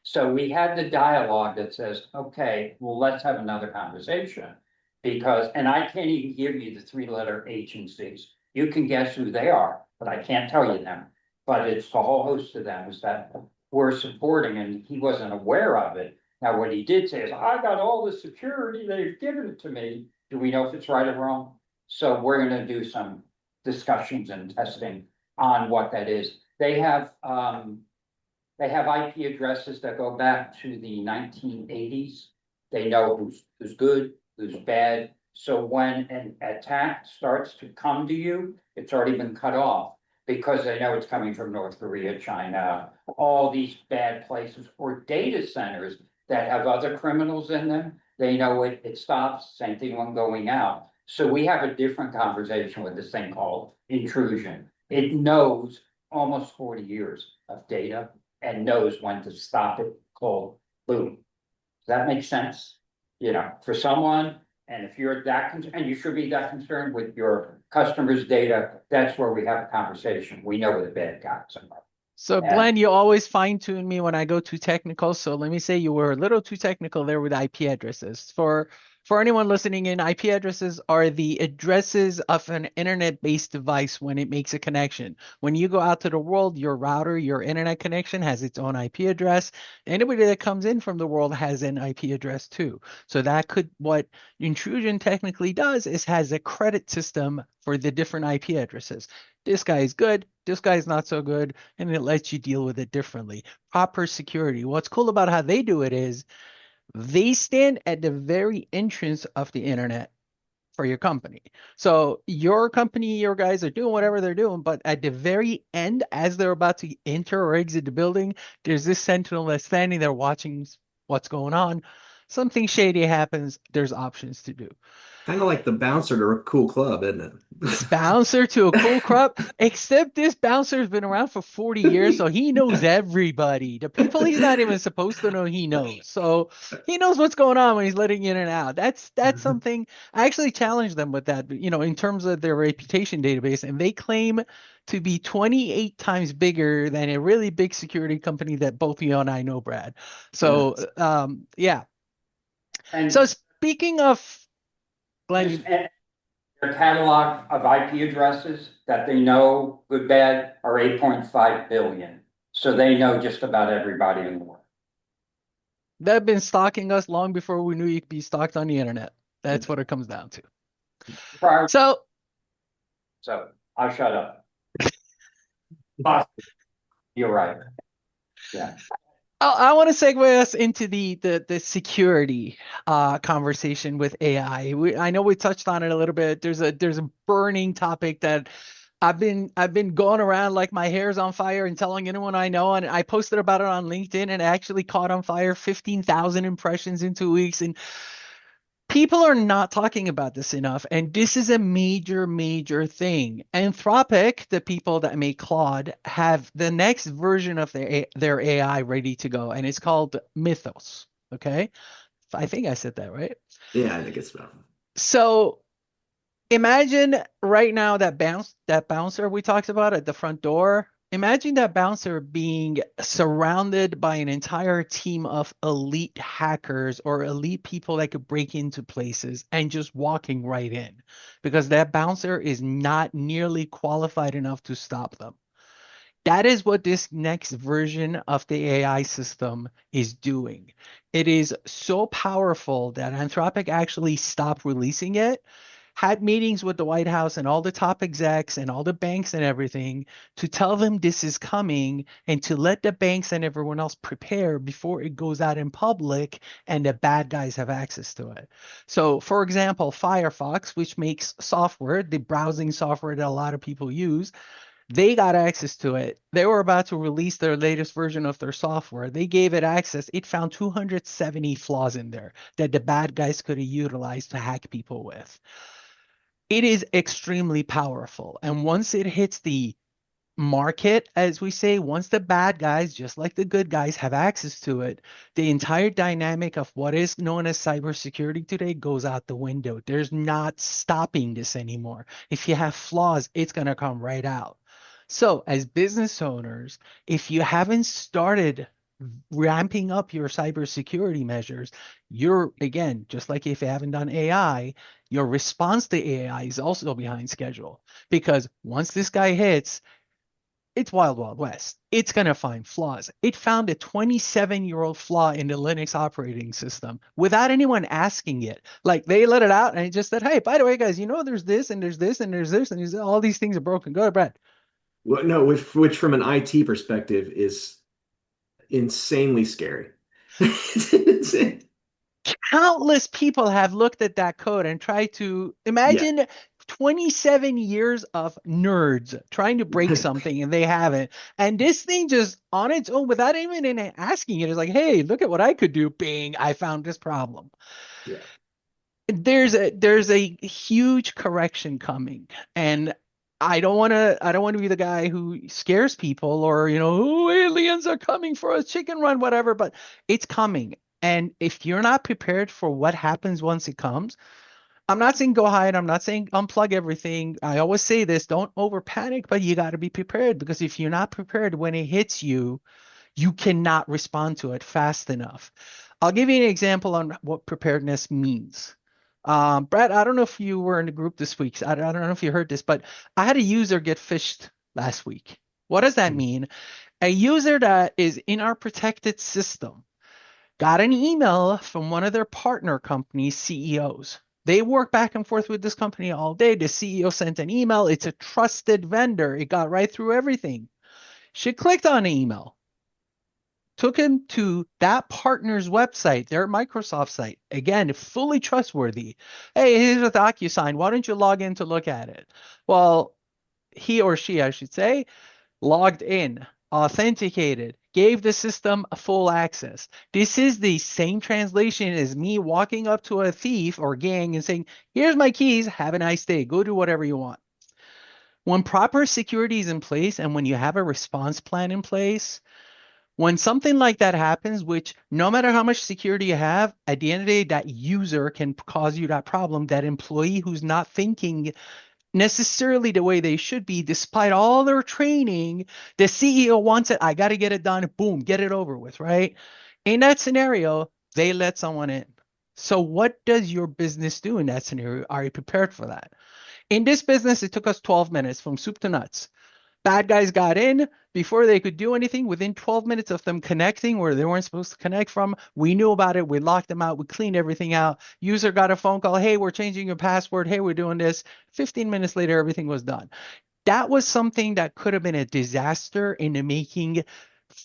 So we had the dialogue that says, okay, well, let's have another conversation. Because, and I can't even give you the 3-letter agencies. You can guess who they are, but I can't tell you them. But it's the whole host of them is that we're supporting, and he wasn't aware of it. Now, what he did say is, I got all the security, they've given it to me. Do we know if it's right or wrong? So we're gonna do some discussions and testing on what that is. They have IP addresses that go back to the 1980s. They know who's good, who's bad. So when an attack starts to come to you, it's already been cut off because they know it's coming from North Korea, China, all these bad places, or data centers that have other criminals in them. They know it stops, same thing when going out. So we have a different conversation with this thing called intrusion. It knows almost 40 years of data and knows when to stop it, cold, boom. Does that make sense? You know, for someone, and if you're that concerned, and you should be that concerned with your customers' data, that's where we have a conversation. We know where the bad guys are. So Glenn, you always fine tune me when I go too technical. So let me say you were a little too technical there with IP addresses. For anyone listening in, IP addresses are the addresses of an internet-based device when it makes a connection. When you go out to the world, your router, your internet connection has its own IP address. Anybody that comes in from the world has an IP address too. So that could, what intrusion technically does is has a credit system for the different IP addresses. This guy is good, this guy is not so good, and it lets you deal with it differently. Proper security. What's cool about how they do it is they stand at the very entrance of the internet for your company. So your company, your guys are doing whatever they're doing, but at the very end, as they're about to enter or exit the building, there's this sentinel that's standing there watching what's going on. Something shady happens, there's options to do. Kind of like the bouncer to a cool club, isn't it? Bouncer to a cool crop, except this bouncer's been around for 40 years, so he knows everybody. The people he's not even supposed to know, he knows. So he knows what's going on when he's letting in and out. That's something I actually challenged them with that, you know, in terms of their reputation database, and they claim to be 28 times bigger than a really big security company that both you and I know, Brad. So yeah. And So speaking of Glenn, their catalog of IP addresses that they know, good, bad, are 8.5 billion. So they know just about everybody in the world. they've been stalking us long before we knew you could be stalked on the internet. That's what it comes down to. So I'll shut up. But you're right. Yeah. I want to segue us into the security conversation with AI. I know we touched on it a little bit. There's a burning topic that I've been going around like my hair's on fire and telling anyone I know. And I posted about it on LinkedIn and it actually caught on fire, 15,000 impressions in 2 weeks. And people are not talking about this enough, and this is a major, major thing. Anthropic, the people that make Claude, have the next version of their AI ready to go, and it's called Mythos. Okay, I think I said that right. Yeah, I think it's about. So imagine right now that bouncer we talked about at the front door. Imagine that bouncer being surrounded by an entire team of elite hackers or elite people that could break into places and just walking right in, because that bouncer is not nearly qualified enough to stop them. That is what this next version of the AI system is doing. It is so powerful that Anthropic actually stopped releasing it, had meetings with the White House and all the top execs and all the banks and everything to tell them this is coming and to let the banks and everyone else prepare before it goes out in public and the bad guys have access to it. So, for example, Firefox, which makes software, the browsing software that a lot of people use, they got access to it. They were about to release their latest version of their software. They gave it access. It found 270 flaws in there that the bad guys could have utilized to hack people with. It is extremely powerful. And once it hits the market, as we say, once the bad guys, just like the good guys, have access to it, the entire dynamic of what is known as cybersecurity today goes out the window. There's not stopping this anymore. If you have flaws, it's going to come right out. So, as business owners, if you haven't started ramping up your cybersecurity measures, you're, again, just like if you haven't done AI, your response to AI is also behind schedule. Because once this guy hits, it's wild, wild west. It's going to find flaws. It found a 27-year-old flaw in the Linux operating system without anyone asking it. Like they let it out and it just said, hey, by the way, guys, you know, there's this and there's this and there's this and there's, all these things are broken. Go to Brad. Well, no, which from an IT perspective is insanely scary. Countless people have looked at that code and tried to imagine 27 years of nerds trying to break something and they haven't. And this thing just on its own, without even asking it, is like, hey, look at what I could do. Bing, I found this problem. Yeah. There's a huge correction coming. And I don't want to be the guy who scares people or, you know, oh, aliens are coming for us, chicken run, whatever, but it's coming. And if you're not prepared for what happens once it comes, I'm not saying go hide. I'm not saying unplug everything. I always say this, don't over panic, but you got to be prepared, because if you're not prepared when it hits you, you cannot respond to it fast enough. I'll give you an example on what preparedness means. Brad, I don't know if you were in the group this week. I don't know if you heard this, but I had a user get phished last week. What does that mean? A user that is in our protected system got an email from one of their partner companies' CEOs. They work back and forth with this company all day. The CEO sent an email. It's a trusted vendor. It got right through everything. She clicked on the email, took him to that partner's website, their Microsoft site. Again, fully trustworthy. Hey, here's a DocuSign. Why don't you log in to look at it? Well, he or she, I should say, logged in, authenticated, gave the system full access. This is the same translation as me walking up to a thief or gang and saying, here's my keys, have a nice day, go do whatever you want. When proper security is in place and when you have a response plan in place, when something like that happens, which no matter how much security you have, at the end of the day, that user can cause you that problem, that employee who's not thinking necessarily the way they should be, despite all their training, the CEO wants it. I got to get it done. Boom, get it over with, right? In that scenario, they let someone in. So what does your business do in that scenario? Are you prepared for that? In this business, it took us 12 minutes from soup to nuts. Bad guys got in before they could do anything. Within 12 minutes of them connecting where they weren't supposed to connect from, we knew about it. We locked them out. We cleaned everything out. User got a phone call. Hey, we're changing your password. Hey, we're doing this. 15 minutes later, everything was done. That was something that could have been a disaster in the making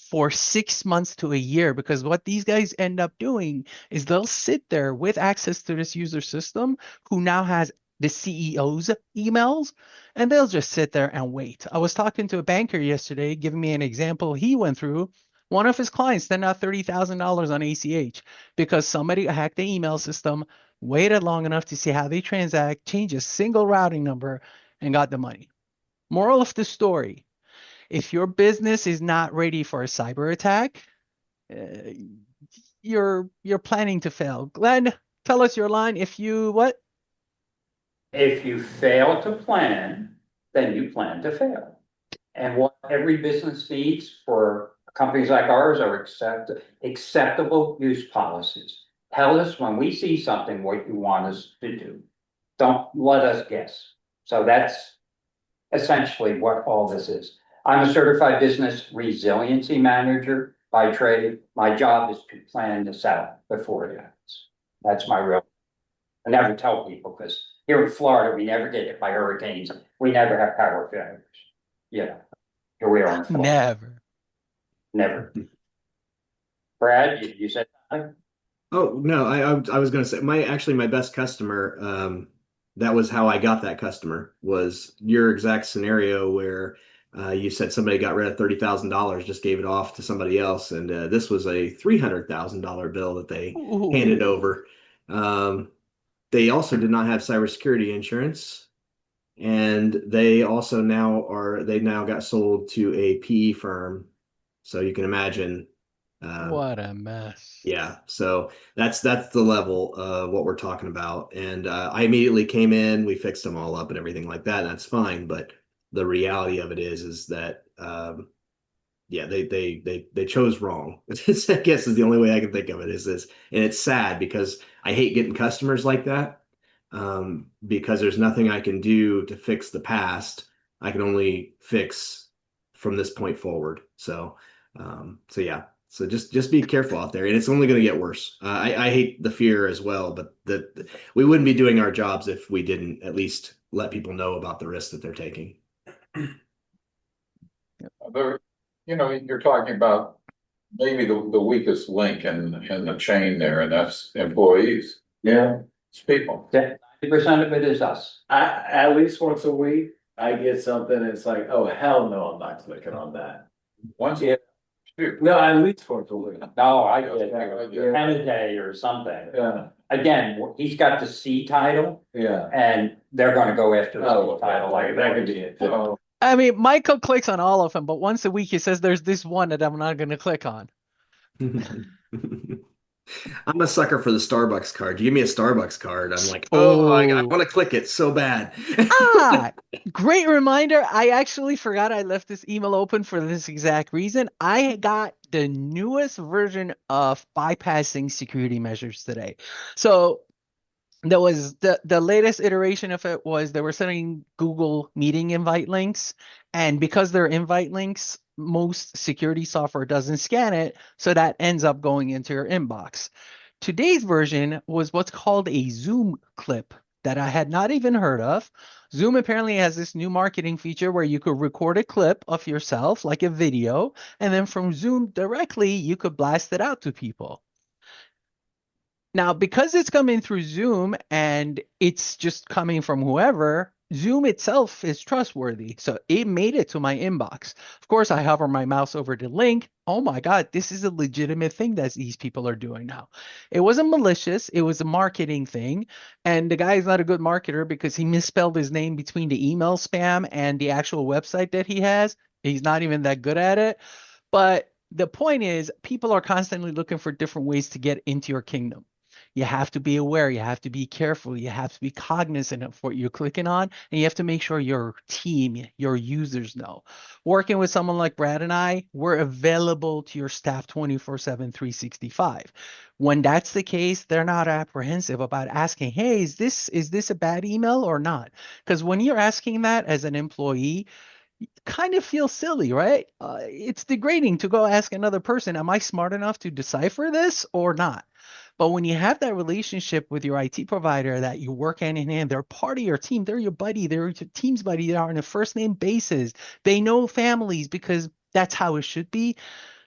for 6 months to a year, because what these guys end up doing is they'll sit there with access to this user system who now has the CEO's emails, and they'll just sit there and wait. I was talking to a banker yesterday, giving me an example he went through. One of his clients sent out $30,000 on ACH because somebody hacked the email system, waited long enough to see how they transact, changed a single routing number, and got the money. Moral of the story, if your business is not ready for a cyber attack, you're planning to fail. Glenn, tell us your line. If you what? If you fail to plan, then you plan to fail. And what every business needs for companies like ours are acceptable use policies. Tell us when we see something what you want us to do. Don't let us guess. So that's essentially what all this is. I'm a certified business resiliency manager by trade. My job is to plan this out before it happens. That's my real. I never tell people, because here in Florida, we never get hit by hurricanes. We never have power failures. Yeah. Here we are in Florida. Never. Brad, you said something? Oh no, I was going to say my best customer. That was how I got that customer, was your exact scenario where you said somebody got rid of $30,000, just gave it off to somebody else, and this was a $300,000 bill that they handed over. They also did not have cybersecurity insurance. And they also they now got sold to a PE firm. So you can imagine, What a mess. yeah. So that's the level of what we're talking about. And I immediately came in, we fixed them all up and everything like that, and that's fine. But the reality of it is that yeah, they chose wrong. I guess is the only way I can think of it is this. And it's sad because I hate getting customers like that. Because there's nothing I can do to fix the past. I can only fix from this point forward. So yeah. So just be careful out there, and it's only going to get worse. I hate the fear as well, but we wouldn't be doing our jobs if we didn't at least let people know about the risks that they're taking. There, you're talking about maybe the weakest link in the chain there, and that's employees. Yeah. It's people. 90% of it is us. At least once a week, I get something, it's like, oh, hell no, I'm not clicking on that. Once Yeah. No, at least once a week. No, I Yeah, get yeah. 10 a day or something. Yeah, Again, he's got the C title yeah. and they're gonna go after the Oh, C title like that could be it. Oh, I mean, Michael clicks on all of them, but once a week he says there's this one that I'm not going to click on. I'm a sucker for the Starbucks card. You give me a Starbucks card, I'm like, oh, I Oh. want to click it so bad. Ah, great reminder. I actually forgot I left this email open for this exact reason. I got the newest version of bypassing security measures today. So there was the latest iteration of it was they were sending Google meeting invite links, and because they're invite links, most security software doesn't scan it, so that ends up going into your inbox. Today's version was what's called a Zoom clip that I had not even heard of. Zoom apparently has this new marketing feature where you could record a clip of yourself, like a video, and then from Zoom directly, you could blast it out to people. Now, because it's coming through Zoom and it's just coming from whoever, Zoom itself is trustworthy. So it made it to my inbox. Of course, I hover my mouse over the link. Oh my God, this is a legitimate thing that these people are doing now. It wasn't malicious, it was a marketing thing. And the guy is not a good marketer because he misspelled his name between the email spam and the actual website that he has. He's not even that good at it. But the point is, people are constantly looking for different ways to get into your kingdom. You have to be aware, you have to be careful, you have to be cognizant of what you're clicking on, and you have to make sure your team, your users know. Working with someone like Brad and I, we're available to your staff 24/7, 365. When that's the case, they're not apprehensive about asking, hey, is this a bad email or not? Because when you're asking that as an employee, kind of feels silly, right? It's degrading to go ask another person, am I smart enough to decipher this or not? But when you have that relationship with your IT provider that you work hand in hand, they're part of your team, they're your buddy, they're your team's buddy, they are on a first name basis. They know families because that's how it should be.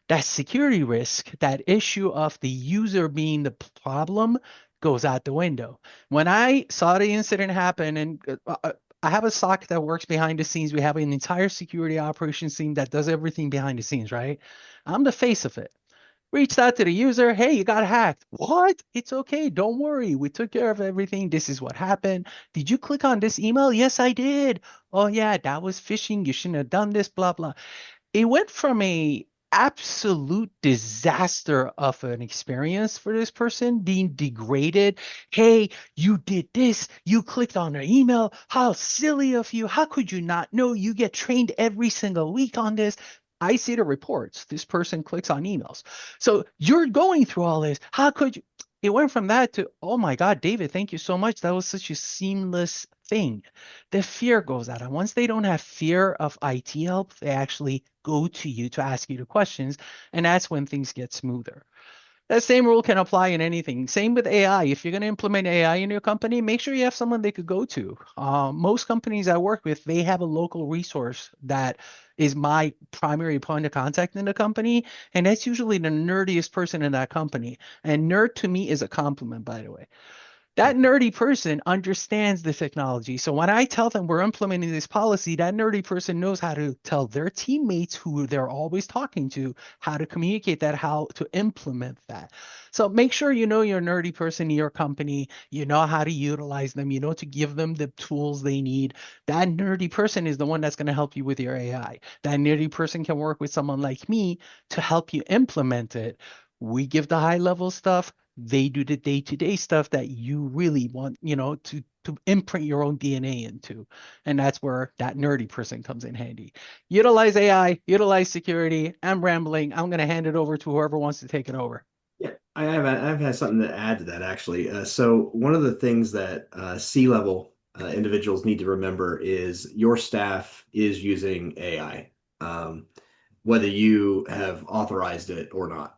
That security risk, that issue of the user being the problem goes out the window. When I saw the incident happen, and I have a SOC that works behind the scenes. We have an entire security operations team that does everything behind the scenes, right? I'm the face of it. Reached out to the user. Hey, you got hacked. What? It's okay. Don't worry. We took care of everything. This is what happened. Did you click on this email? Yes, I did. Oh, yeah, that was phishing. You shouldn't have done this, blah, blah. It went from a absolute disaster of an experience for this person being degraded. Hey, you did this. You clicked on an email. How silly of you. How could you not know? You get trained every single week on this. I see the reports. This person clicks on emails. So you're going through all this. How could you? It went from that to, oh my God, David, thank you so much. That was such a seamless thing. The fear goes out. And once they don't have fear of IT help, they actually go to you to ask you the questions. And that's when things get smoother. That same rule can apply in anything. Same with AI. If you're going to implement AI in your company, make sure you have someone they could go to. Most companies I work with, they have a local resource that is my primary point of contact in the company. And that's usually the nerdiest person in that company. And nerd to me is a compliment, by the way. That nerdy person understands the technology. So when I tell them we're implementing this policy, that nerdy person knows how to tell their teammates who they're always talking to how to communicate that, how to implement that. So make sure you know your nerdy person in your company, you know how to utilize them, you know to give them the tools they need. That nerdy person is the one that's going to help you with your AI. That nerdy person can work with someone like me to help you implement it. We give the high level stuff, they do the day-to-day stuff that you really want, to imprint your own DNA into. And that's where that nerdy person comes in handy. Utilize AI, utilize security. I'm rambling. I'm going to hand it over to whoever wants to take it over. Yeah, I've had something to add to that actually. So one of the things that C-level individuals need to remember is your staff is using AI, whether you have authorized it or not.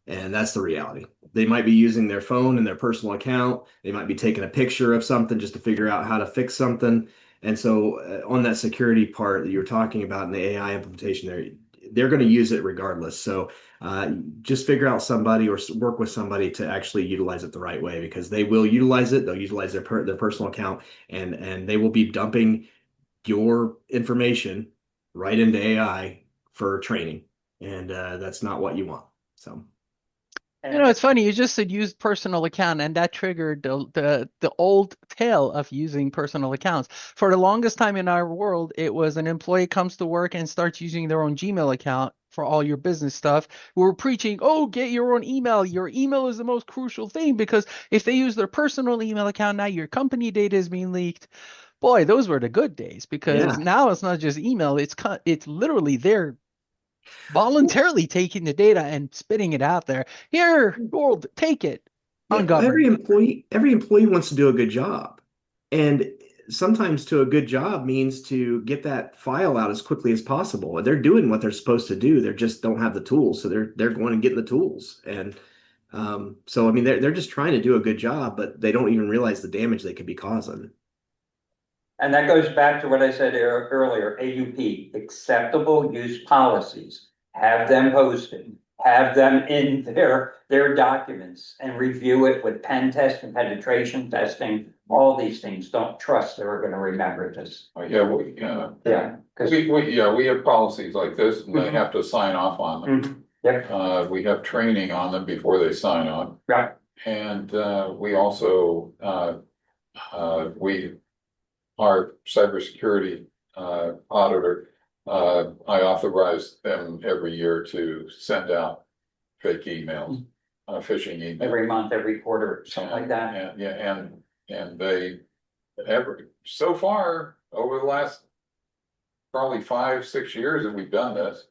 And that's the reality. They might be using their phone in their personal account. They might be taking a picture of something just to figure out how to fix something. And so on that security part that you were talking about in the AI implementation there, they're going to use it regardless. So just figure out somebody or work with somebody to actually utilize it the right way because they will utilize it. They'll utilize their personal account and they will be dumping your information right into AI for training. And that's not what you want. So. It's funny. You just said use personal account, and that triggered the old tale of using personal accounts. For the longest time in our world, it was an employee comes to work and starts using their own Gmail account for all your business stuff. We were preaching, oh, get your own email. Your email is the most crucial thing because if they use their personal email account, now your company data is being leaked. Boy, those were the good days because Yeah. now it's not just email. It's literally their voluntarily taking the data and spitting it out there. Here, world, take it. Yeah, Ungoverned. every employee wants to do a good job. And sometimes to a good job means to get that file out as quickly as possible. They're doing what they're supposed to do. They just don't have the tools. So they're going and getting the tools. And so I mean they're just trying to do a good job, but they don't even realize the damage they could be causing. And that goes back to what I said earlier, AUP, acceptable use policies. Have them posted, have them in their documents and review it with pen testing, penetration testing, all these things. Don't trust they're going to remember this. Yeah, Because we have policies like this and they Mhm. have to sign off on them. Yep. We have training on them before they sign on. Right. And we also, our cybersecurity auditor, I authorize them every year to send out fake emails, phishing emails. Every month, every quarter, something like that. And they so far over the last probably 5-6 years that we've done this,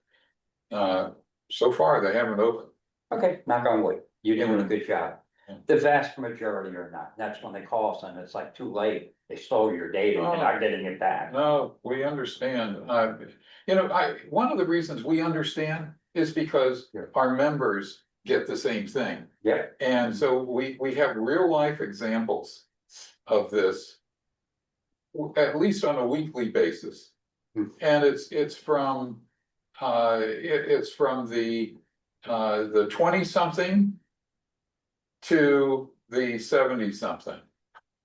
so far they haven't opened. Okay, knock on wood. You're doing a good job. Yeah. The vast majority are not. That's when they call us and it's like too late. They stole your data and are getting it back. No, we understand. One of the reasons we understand is because our members get the same thing. Yeah. And so we have real life examples of this, at least on a weekly basis. And it's from the 20-something to the 70-something.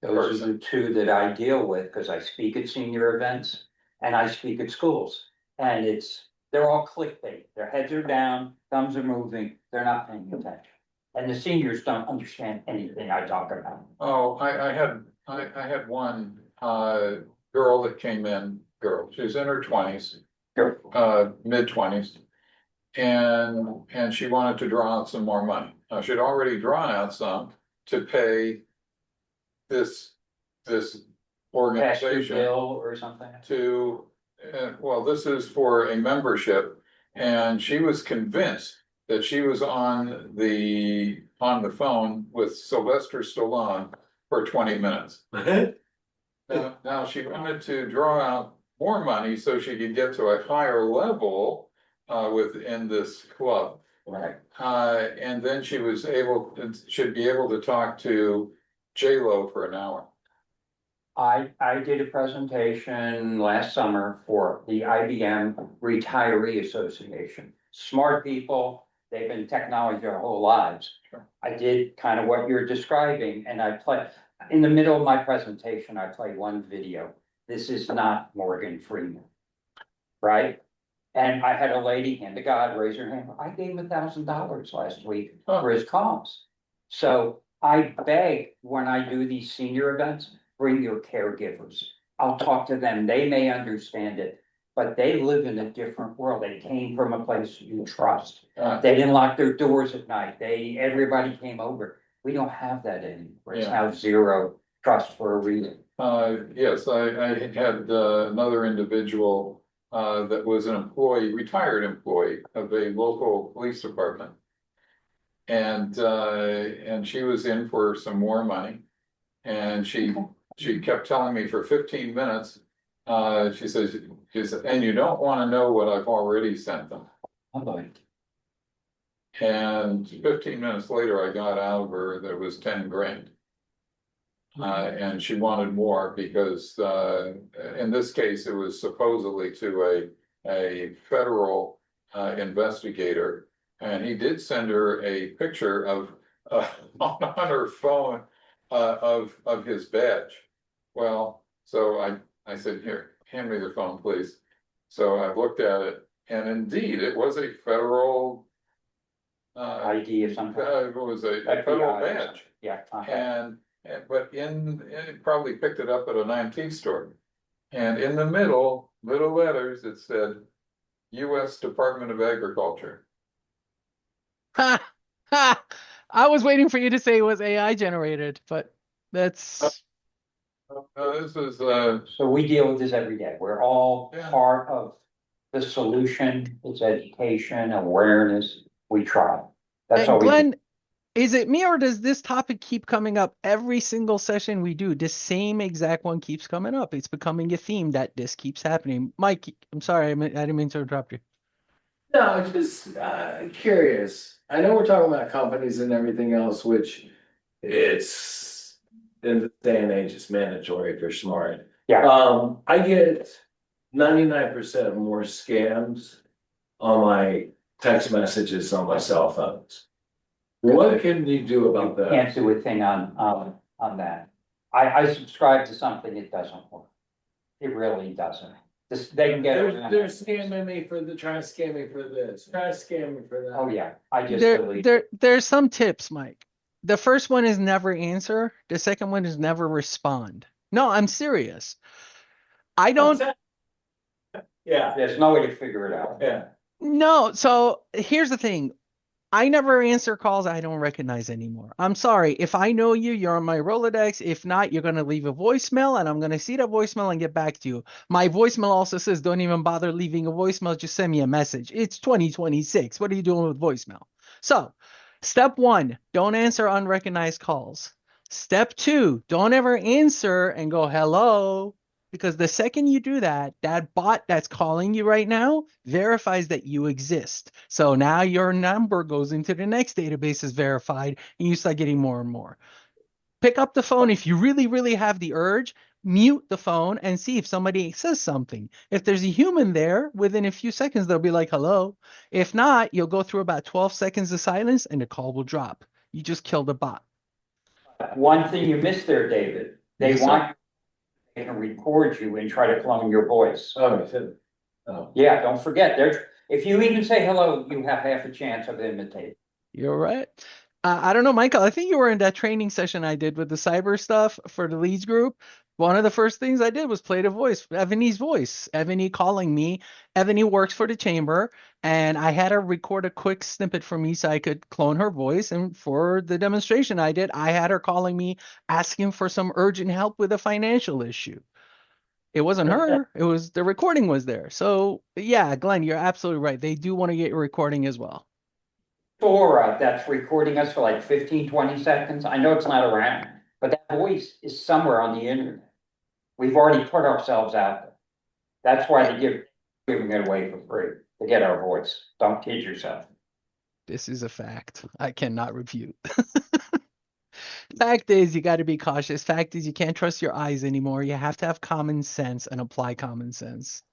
Those are the two that I deal with because I speak at senior events and I speak at schools. And they're all clickbait. Their heads are down, thumbs are moving, they're not paying attention. And the seniors don't understand anything I talk about. Oh, I had one girl that came in, she's in her 20s, mid-20s, and she wanted to draw out some more money. Now, she'd already drawn out some to pay this organization bill or something. This is for a membership, and she was convinced that she was on the phone with Sylvester Stallone for 20 minutes. Now she wanted to draw out more money so she could get to a higher level within this club. Right. And then should be able to talk to J-Lo for an hour. I did a presentation last summer for the IBM Retiree Association. Smart people, they've been in technology their whole lives. Sure. I did kind of what you're describing, and in the middle of my presentation, I play one video. This is not Morgan Freeman, right? And I had a lady, hand to God, raise her hand. I gave him $1,000 last week for his cause. So I beg when I do these senior events, bring your caregivers. I'll talk to them. They may understand it, but they live in a different world. They came from a place you trust. They didn't lock their doors at night. Everybody came over. We don't have that anymore. It's now zero trust for a reason. Yes, I had another individual that was an employee, retired employee of a local police department. And she was in for some more money. And she kept telling me for 15 minutes, she says, and you don't want to know what I've already sent them. And 15 minutes later, I got out of her, there was 10 grand. And she wanted more because in this case, it was supposedly to a federal investigator. And he did send her a picture of on her phone of his badge. Well, so I said, here, hand me the phone, please. So I looked at it, and indeed, it was a federal ID or something. it was a federal badge. Yeah. But it probably picked it up at an antique store. And in the middle, little letters, it said, U.S. Department of Agriculture. Ha! Ha! I was waiting for you to say it was AI generated, but that's... This is... So we deal with this every day. We're all part of the solution. It's education, awareness. We try. That's all Glen, we do. is it me or does this topic keep coming up every single session we do? The same exact one keeps coming up. It's becoming a theme that this keeps happening. Mike, I'm sorry, I didn't mean to interrupt you. No, it's just curious. I know we're talking about companies and everything else, which it's in this day and age, it's mandatory if you're smart. Yeah. I get 99% more scams on my text messages on my cell phones. What can you do about that? Can't do a thing on that. I subscribe to something, it doesn't work. It really doesn't. They can get it. They're scamming me for trying to scam me for this, trying to scam me for that. Oh yeah, I just delete. There's some tips, Mike. The first one is never answer. The second one is never respond. No, I'm serious. I don't. Yeah. There's no way to figure it out. Yeah. No, so here's the thing. I never answer calls I don't recognize anymore. I'm sorry. If I know you, you're on my Rolodex. If not, you're going to leave a voicemail and I'm going to see that voicemail and get back to you. My voicemail also says, don't even bother leaving a voicemail. Just send me a message. It's 2026. What are you doing with voicemail? So step one, don't answer unrecognized calls. Step two, don't ever answer and go, hello. Because the second you do that, that bot that's calling you right now verifies that you exist. So now your number goes into the next database is verified and you start getting more and more. Pick up the phone if you really, really have the urge, mute the phone and see if somebody says something. If there's a human there, within a few seconds, they'll be like, hello. If not, you'll go through about 12 seconds of silence and the call will drop. You just killed a bot. One thing you missed there, David, they want they can record you and try to clone your voice. Yeah, don't forget. If you even say hello, you have half a chance of imitating. You're right. I don't know, Michael. I think you were in that training session I did with the cyber stuff for the leads group. One of the first things I did was play the voice, Ebony's voice. Ebony calling me. Ebony works for the chamber, and I had her record a quick snippet for me so I could clone her voice. And for the demonstration I did, I had her calling me, asking for some urgent help with a financial issue. It wasn't her. It was the recording was there. So yeah, Glenn, you're absolutely right. They do want to get your recording as well. Sora that's recording us for like 15, 20 seconds. I know it's not around, but that voice is somewhere on the internet. We've already put ourselves out there. That's why they giving it away for free to get our voice. Don't kid yourself. This is a fact. I cannot refute. Fact is, you got to be cautious. Fact is, you can't trust your eyes anymore. You have to have common sense and apply common sense.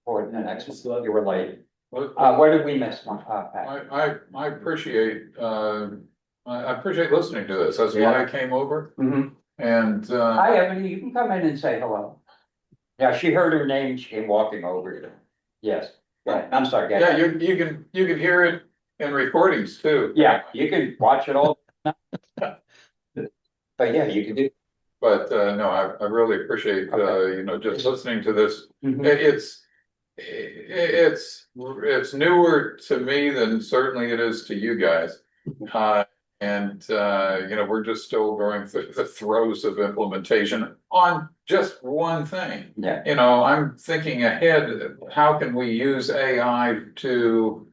For the next one, you were late. What did we miss, Pat? I appreciate listening to this. That's why I came over. Mm-hmm. And, Hi, Ebony, you can come in and say hello. Yeah, she heard her name, she came walking over to, yes, yeah, I'm sorry. go yeah, ahead. you can hear it in recordings too. Yeah, you can watch it all. But yeah, you can do. But, no, I really appreciate, Okay. you know, just listening to this. Mhm. It's newer to me than certainly it is to you guys. And you know, we're just still going through the throes of implementation on just one thing. Yeah, You know, I'm thinking ahead, how can we use AI to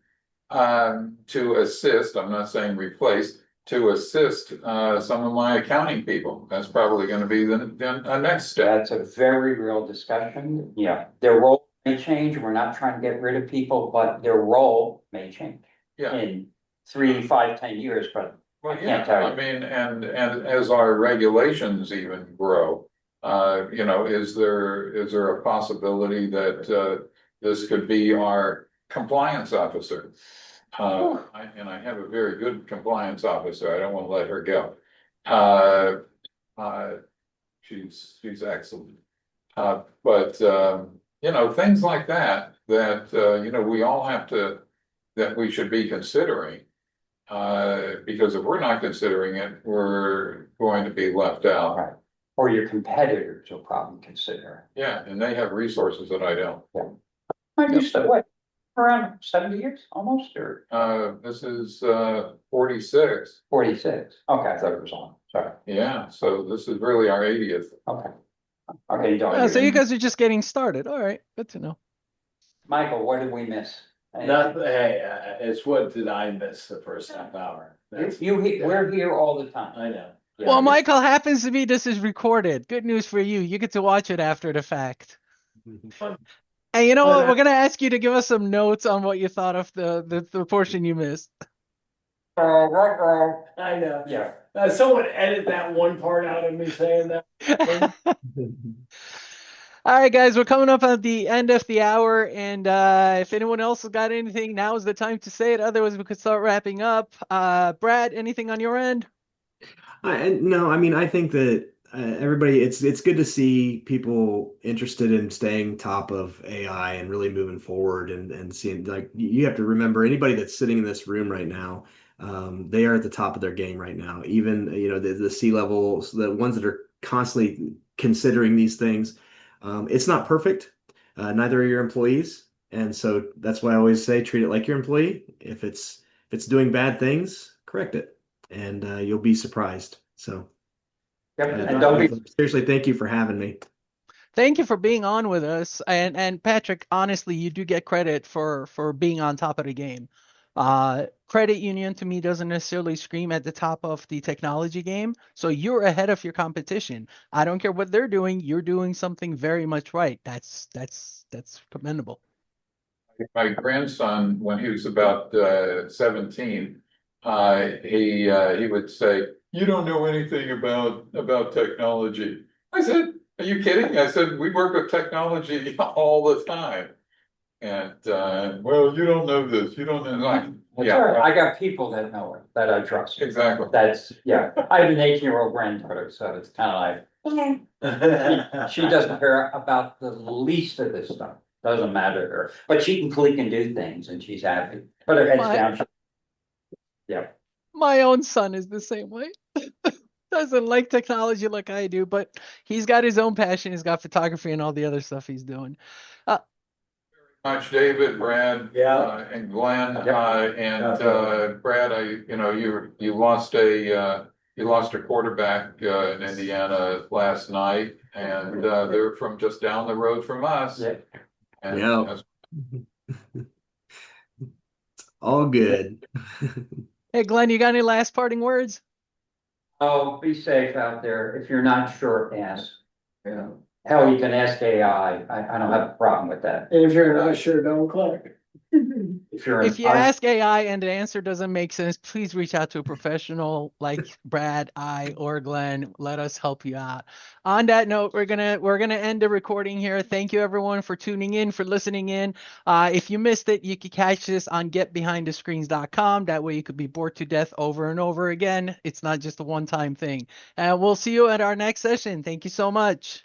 assist, I'm not saying replace, to assist some of my accounting people. That's probably going to be the next step. that's a very real discussion. Yeah, their role may change. We're not trying to get rid of people, but their role may change Yeah. in 3, 5, 10 years, but Well, I can't yeah, tell you. I mean, and as our regulations even grow, you know, is there a possibility that this could be our compliance officer? And I have a very good compliance officer. I don't want to let her go. She's excellent. But you know, things like that you know, we all have to, that we should be considering. Because if we're not considering it, we're going to be left out. Right. Or your competitors will probably consider. Yeah, and they have resources that I don't. I used to, what, around 70 years almost, or This is 46. 46? Okay, I thought it was on, sorry. Yeah, so this is really our 80th. Okay. Okay, So you Daughtry. guys are just getting started. All right, good to know. Michael, what did we miss? Nothing, hey, it's what did I miss the first half hour? That's- We're here all the time. I know. Yeah, Well, we- Michael, happens to be this is recorded. Good news for you. You get to watch it after the fact. And you know what? We're gonna ask you to give us some notes on what you thought of the portion you missed. I know. Yeah. Someone edit that one part out of me saying that. All right, guys, we're coming up at the end of the hour, and if anyone else has got anything, now is the time to say it. Otherwise, we could start wrapping up. Brad, anything on your end? No, I mean, I think that everybody, it's good to see people interested in staying top of AI and really moving forward and seeing, like, you have to remember anybody that's sitting in this room right now, they are at the top of their game right now. Even, you know, the C-levels, the ones that are constantly considering these things. It's not perfect. Neither are your employees. And so that's why I always say, treat it like your employee. If it's doing bad things, correct it. And you'll be surprised. So Yep, and don't be, seriously, thank you for having me. Thank you for being on with us. And Patrick, honestly, you do get credit for being on top of the game. Credit union to me doesn't necessarily scream at the top of the technology game. So you're ahead of your competition. I don't care what they're doing. You're doing something very much right. That's commendable. My grandson, when he was about 17, he would say, "You don't know anything about technology." I said, "Are you kidding?" I said, "We work with technology all the time." And well, you don't know this. You don't know. Like, that's all right. I got people that know it, that I trust. Exactly. That's, yeah. I have an 18-year-old granddaughter, so it's kind of like, she doesn't care about the least of this stuff. Doesn't matter to her, but she can click and do things and she's happy. Put her head down. Yeah. My own son is the same way. Doesn't like technology like I do, but he's got his own passion. He's got photography and all the other stuff he's doing. Much, David, Brad, Yeah. and Glenn, Definitely. Brad, you know, you lost a quarterback in Indiana last night, and they're from just down the road from us. Yeah. And, Yeah. All good. Hey, Glenn, you got any last parting words? Oh, be safe out there. If you're not sure, ask. Yeah. Hell, you can ask AI. I don't have a problem with that. And if you're not sure, don't click. If you're If you ask AI and the answer doesn't make sense, please reach out to a professional like Brad, I, or Glenn. Let us help you out. On that note, we're gonna end the recording here. Thank you everyone for tuning in, for listening in. If you missed it, you can catch this on getbehindthescreens.com. That way you could be bored to death over and over again. It's not just a one-time thing. And we'll see you at our next session. Thank you so much.